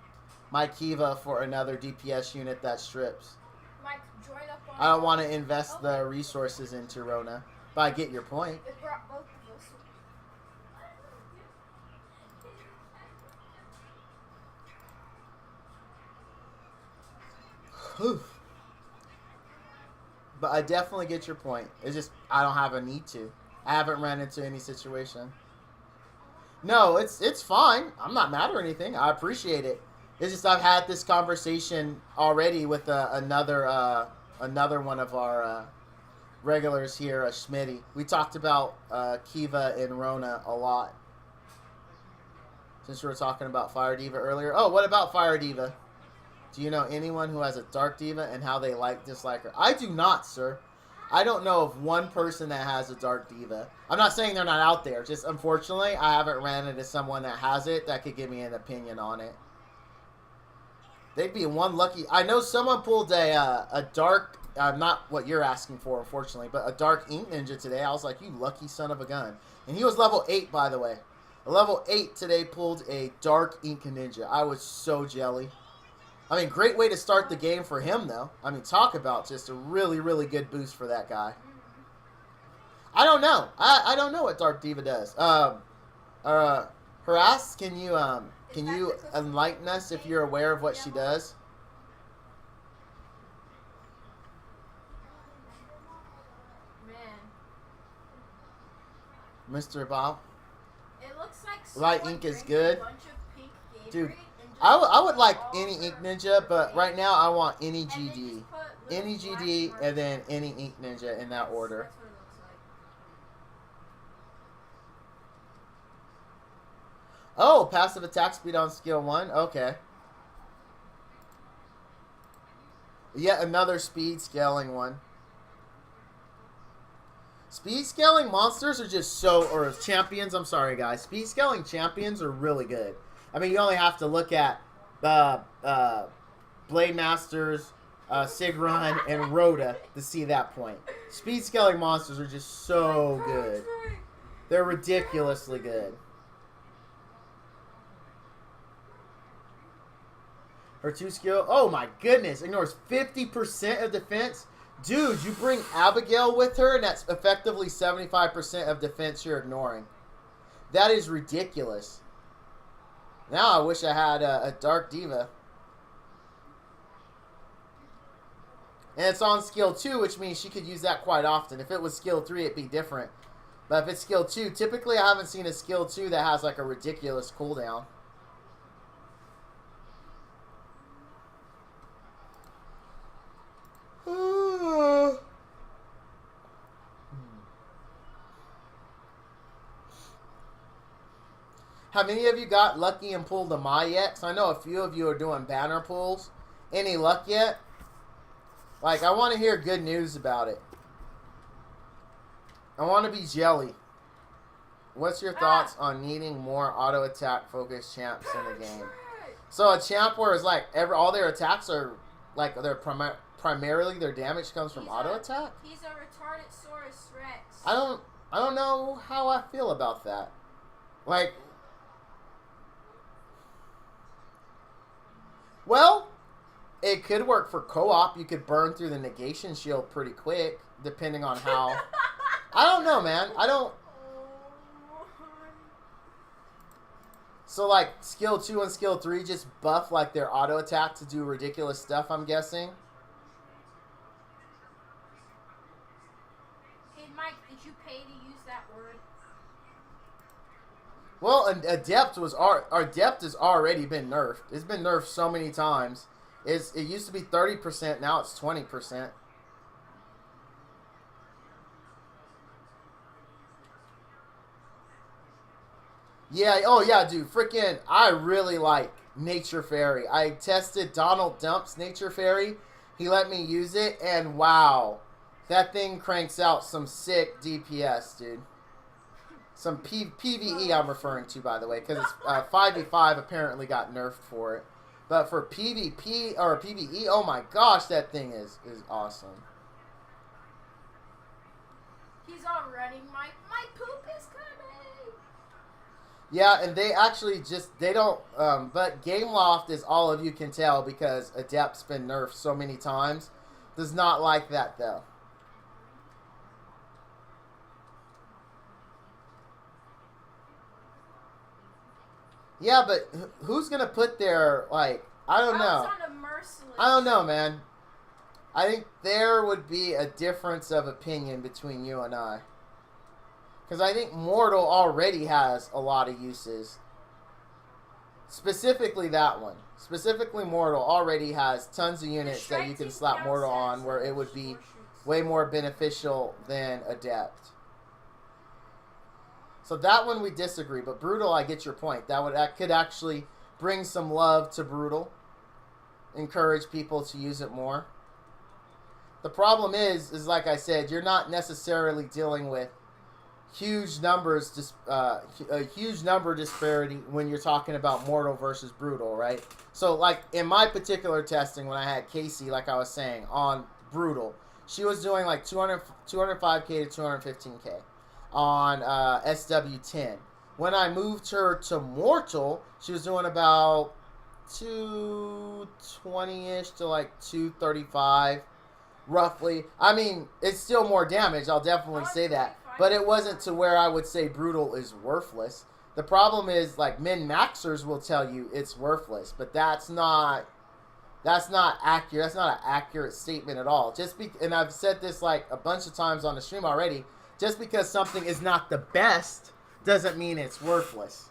my Kiva for another DPS unit that strips. Mike, join up on. I don't want to invest the resources into Rona. But I get your point. It brought both of us. Whew. But I definitely get your point. It's just I don't have a need to. I haven't ran into any situation. No, it's fine. I'm not mad or anything. I appreciate it. It's just I've had this conversation already with another one of our regulars here, Schmitty. We talked about Kiva and Rona a lot. Since we were talking about Fire Diva earlier. Oh, what about Fire Diva? Do you know anyone who has a Dark Diva and how they dislike her? I do not, sir. I don't know of one person that has a Dark Diva. I'm not saying they're not out there. Just unfortunately, I haven't ran into someone that has it that could give me an opinion on it. They'd be one lucky. I know someone pulled a dark, not what you're asking for, unfortunately, but a Dark Ink Ninja today. I was like, you lucky son of a gun. And he was level 8, by the way. A level 8 today pulled a Dark Ink Ninja. I was so jelly. I mean, great way to start the game for him, though. I mean, talk about just a really, really good boost for that guy. I don't know. I don't know what Dark Diva does. Harass, can you enlighten us if you're aware of what she does? Man. Mr. Bob? It looks like Light ink is good. A bunch of pink Gatorade. Dude, I would like any Ink Ninja, but right now I want any GD. Any GD and then any Ink Ninja in that order. That's what it looks like. Oh, passive attack speed on skill 1? Okay. Yet another speed scaling one. Speed scaling monsters are just or champions, I'm sorry guys. Speed scaling champions are really good. I mean, you only have to look at Blade Masters, Sigrun, and Rhoda to see that point. Speed scaling monsters are just so good. They're ridiculously good. Her 2 skill, oh my goodness, ignores 50% of defense. Dude, you bring Abigail with her, and that's effectively 75% of defense you're ignoring. That is ridiculous. Now I wish I had a Dark Diva. And it's on skill 2, which means she could use that quite often. If it was skill 3, it'd be different. But if it's skill 2, typically I haven't seen a skill 2 that has like a ridiculous cooldown. Have any of you got lucky and pulled a Mai yet? Because I know a few of you are doing banner pulls. Any luck yet? Like, I want to hear good news about it. I want to be jelly. What's your thoughts on needing more auto attack focused champs in the game? So a champ where it's like all their attacks are like they're primarily their damage comes from auto attack. He's a retarded Saurus Rex. I don't know how I feel about that. Like, well, it could work for co-op. You could burn through the negation shield pretty quick, depending on how. I don't know, man. I don't. So, like, skill 2 and skill 3 just buff, like, their auto attack to do ridiculous stuff, I'm guessing. Hey, Mike, did you pay to use that word? Well, Adept has already been nerfed. It's been nerfed so many times. It used to be 30%, now it's 20%. Yeah, oh yeah, dude. Freaking, I really like Nature Fairy. I tested Donald Dump's Nature Fairy. He let me use it, and wow. That thing cranks out some sick DPS, dude. Some PvE I'm referring to, by the way, because it's 5v5 apparently got nerfed for it. But for PvP, or PvE, oh my gosh, that thing is awesome. He's all running, Mike. My poop is coming. Yeah, and they actually they don't, but Gameloft, as all of you can tell, because Adept's been nerfed so many times, does not like that, though. Yeah, but who's going to put their, like, I don't know. I don't know, man. I think there would be a difference of opinion between you and I. Because I think Mortal already has a lot of uses. Specifically that one. Specifically Mortal already has tons of units that you can slap Mortal on where it would be way more beneficial than Adept. So that one we disagree. But Brutal, I get your point. That could actually bring some love to Brutal. Encourage people to use it more. The problem is like I said, you're not necessarily dealing with huge numbers, a huge number disparity when you're talking about Mortal versus Brutal, right? So, like, in my particular testing, when I had Casey, like I was saying, on Brutal, she was doing, like, 205k to 215k on SW10. When I moved her to Mortal, she was doing about 220-ish to, like, 235, roughly. I mean, it's still more damage, I'll definitely say that. But it wasn't to where I would say Brutal is worthless. The problem is, like, min-maxers will tell you it's worthless, but that's not accurate. That's not an accurate statement at all. And I've said this like a bunch of times on the stream already. Just because something is not the best doesn't mean it's worthless.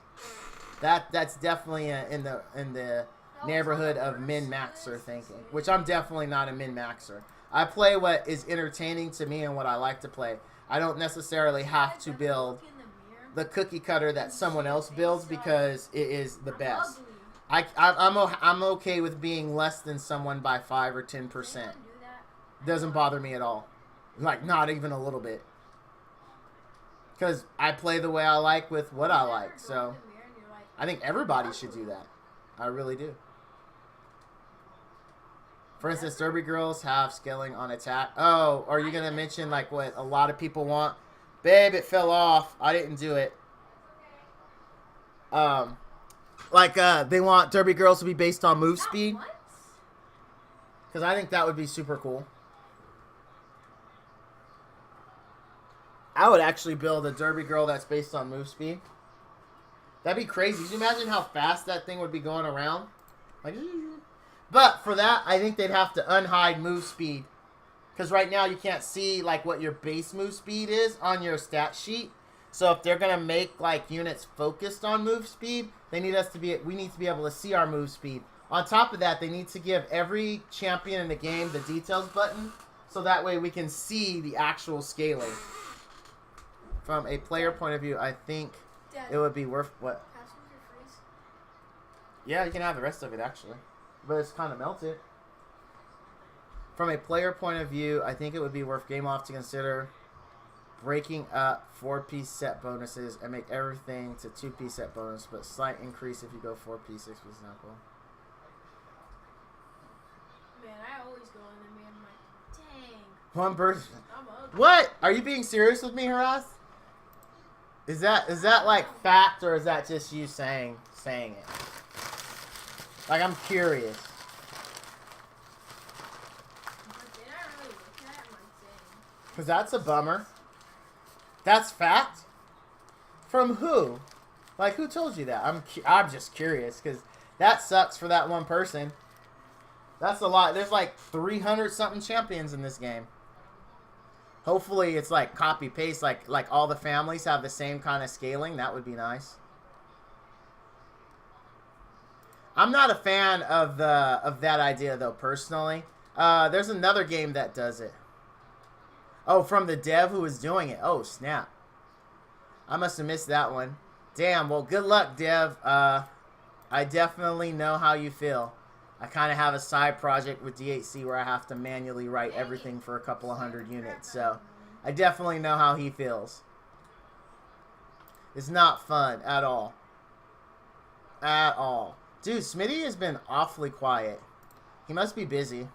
That's definitely in the neighborhood of min-maxer thinking, which I'm definitely not a min-maxer. I play what is entertaining to me and what I like to play. I don't necessarily have to build the cookie cutter that someone else builds because it is the best. I'm okay with being less than someone by 5 or 10%. Doesn't bother me at all. Like, not even a little bit. Because I play the way I like with what I like. So I think everybody should do that. I really do. For instance, Derby girls have scaling on attack. Oh, are you going to mention like what a lot of people want? Babe, it fell off. I didn't do it. They want Derby girls to be based on move speed. Because I think that would be super cool. I would actually build a Derby girl that's based on move speed. That'd be crazy. Can you imagine how fast that thing would be going around? Like, but for that, I think they'd have to unhide move speed. Because right now you can't see like what your base move speed is on your stat sheet. So if they're gonna make like units focused on move speed, we need to be able to see our move speed. On top of that, they need to give every champion in the game the details button, so that way we can see the actual scaling. From a player point of view, I think it would be worth what? Yeah, you can have the rest of it actually, but it's kind of melted. From a player point of view, I think it would be worth Game Loft to consider breaking up 4-piece set bonuses and make everything to 2-piece set bonus, but slight increase if you go 4-piece, 6-piece, for example. Man, I always go in there, man. I'm like, dang. One person. I'm ugly. What? Are you being serious with me, Harass? Is that like fact, or is that just you saying it? Like, I'm curious. But did I really look at it? I'm like, dang. Because that's a bummer. That's fact? From who? Like, who told you that? I'm just curious, because that sucks for that one person. That's a lot. There's like 300-something champions in this game. Hopefully it's like copy-paste, like all the families have the same kind of scaling. That would be nice. I'm not a fan of that idea, though, personally. There's another game that does it. Oh, from the dev who was doing it. Oh, snap. I must have missed that one. Damn, well, good luck, dev. I definitely know how you feel. I kind of have a side project with DHC where I have to manually write everything for a couple of hundred units. So, I definitely know how he feels. It's not fun at all. At all. Dude, Smitty has been awfully quiet. He must be busy.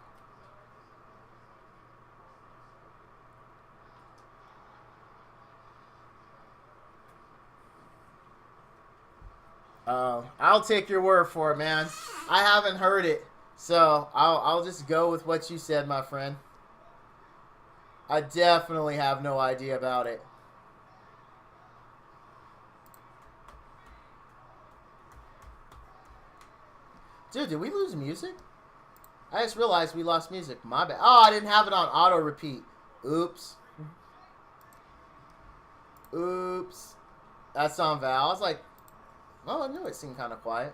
I'll take your word for it, man. I haven't heard it, so I'll just go with what you said, my friend. I definitely have no idea about it. Dude, did we lose music? I just realized we lost music. My bad. Oh, I didn't have it on auto repeat. Oops. Oops. That's on Val. I was like, oh, I knew it seemed kind of quiet.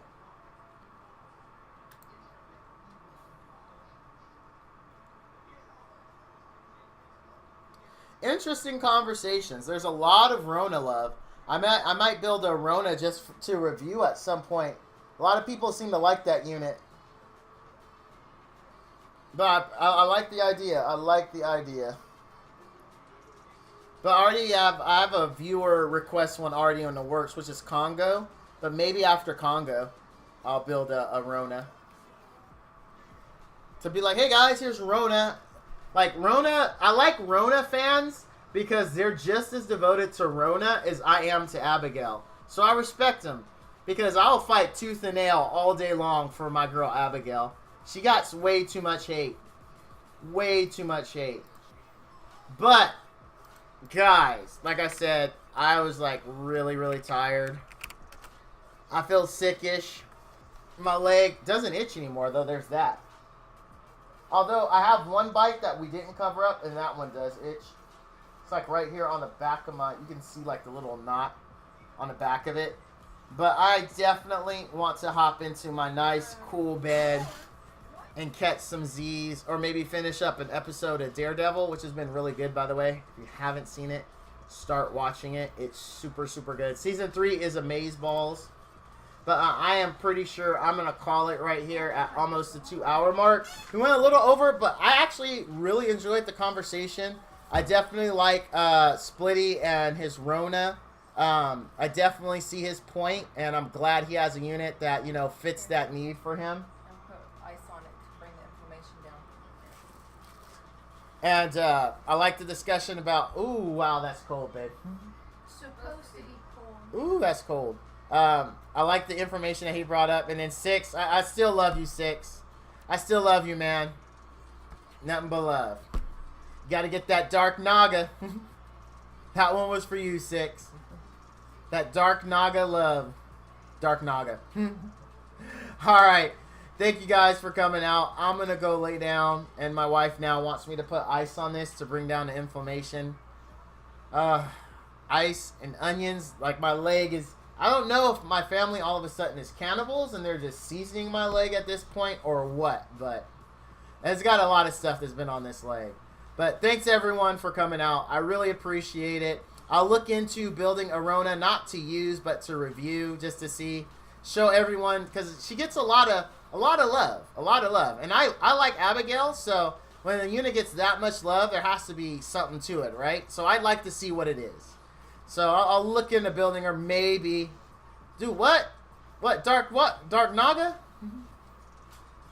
Interesting conversations. There's a lot of Rona love. I might build a Rona just to review at some point. A lot of people seem to like that unit. But I like the idea. I like the idea. But I have a viewer request one already in the works, which is Congo. But maybe after Congo, I'll build a Rona. To be like, hey guys, here's Rona. Like, Rona, I like Rona fans because they're just as devoted to Rona as I am to Abigail. So I respect them because I'll fight tooth and nail all day long for my girl Abigail. She got way too much hate. Way too much hate. But, guys, like I said, I was like really, really tired. I feel sickish. My leg doesn't itch anymore, though. There's that. Although I have one bite that we didn't cover up, and that one does itch. It's like right here on the back of my... You can see like the little knot on the back of it. But I definitely want to hop into my nice, cool bed and catch some Z's. Or maybe finish up an episode of Daredevil, which has been really good, by the way. If you haven't seen it, start watching it. It's super, super good. Season 3 is Amazeballs. But I am pretty sure I'm going to call it right here at almost the 2-hour mark. We went a little over, but I actually really enjoyed the conversation. I definitely like Splitty and his Rona. I definitely see his point, and I'm glad he has a unit that, you know, fits that need for him. And put ice on it to bring the inflammation down. And I like the discussion about, ooh, wow, that's cold, babe. Supposed to be cold. Ooh, that's cold. I like the information that he brought up. And then 6, I still love you, 6. I still love you, man. Nothing but love. You gotta get that Dark Naga. That one was for you, 6. That Dark Naga love. Dark Naga. Alright. Thank you guys for coming out. I'm gonna go lay down. And my wife now wants me to put ice on this to bring down the inflammation. Ice and onions. Like, my leg is... I don't know if my family all of a sudden is cannibals and they're just seasoning my leg at this point or what, but it's got a lot of stuff that's been on this leg. But thanks everyone for coming out. I really appreciate it. I'll look into building a Rona, not to use, but to review, just to see, show everyone, because she gets a lot of love. And I like Abigail, so when a unit gets that much love, there has to be something to it, right? So I'd like to see what it is. So I'll look in the building, or maybe... Dude, what? What? Dark Naga?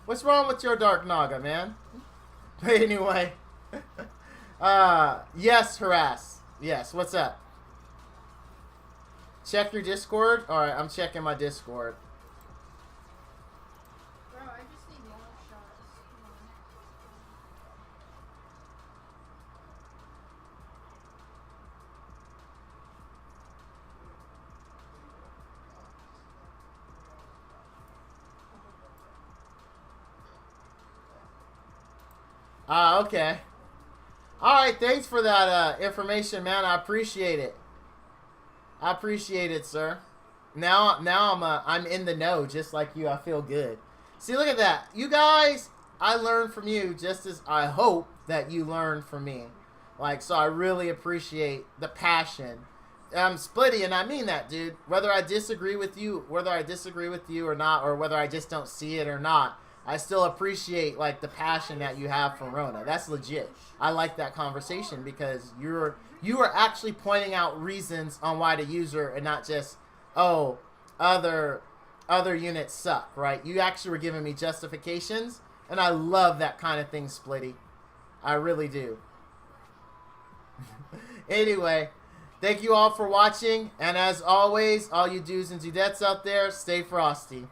What's wrong with your Dark Naga, man? But anyway. Yes, harass. Yes, what's up? Check your Discord? Alright, I'm checking my Discord. Bro, I just need long shots. Okay. Alright, thanks for that information, man. I appreciate it. I appreciate it, sir. Now I'm in the know, just like you. I feel good. See, look at that. You guys, I learned from you just as I hope that you learned from me. Like, so I really appreciate the passion. I'm splitty, and I mean that, dude. Whether I disagree with you or not, or whether I just don't see it or not, I still appreciate, like, the passion that you have for Rona. That's legit. I like that conversation because you are actually pointing out reasons on why to use her and not just, oh, other units suck, right? You actually were giving me justifications, and I love that kind of thing, Splitty. I really do. Anyway, thank you all for watching, and as always, all you dudes and dudettes out there, stay frosty.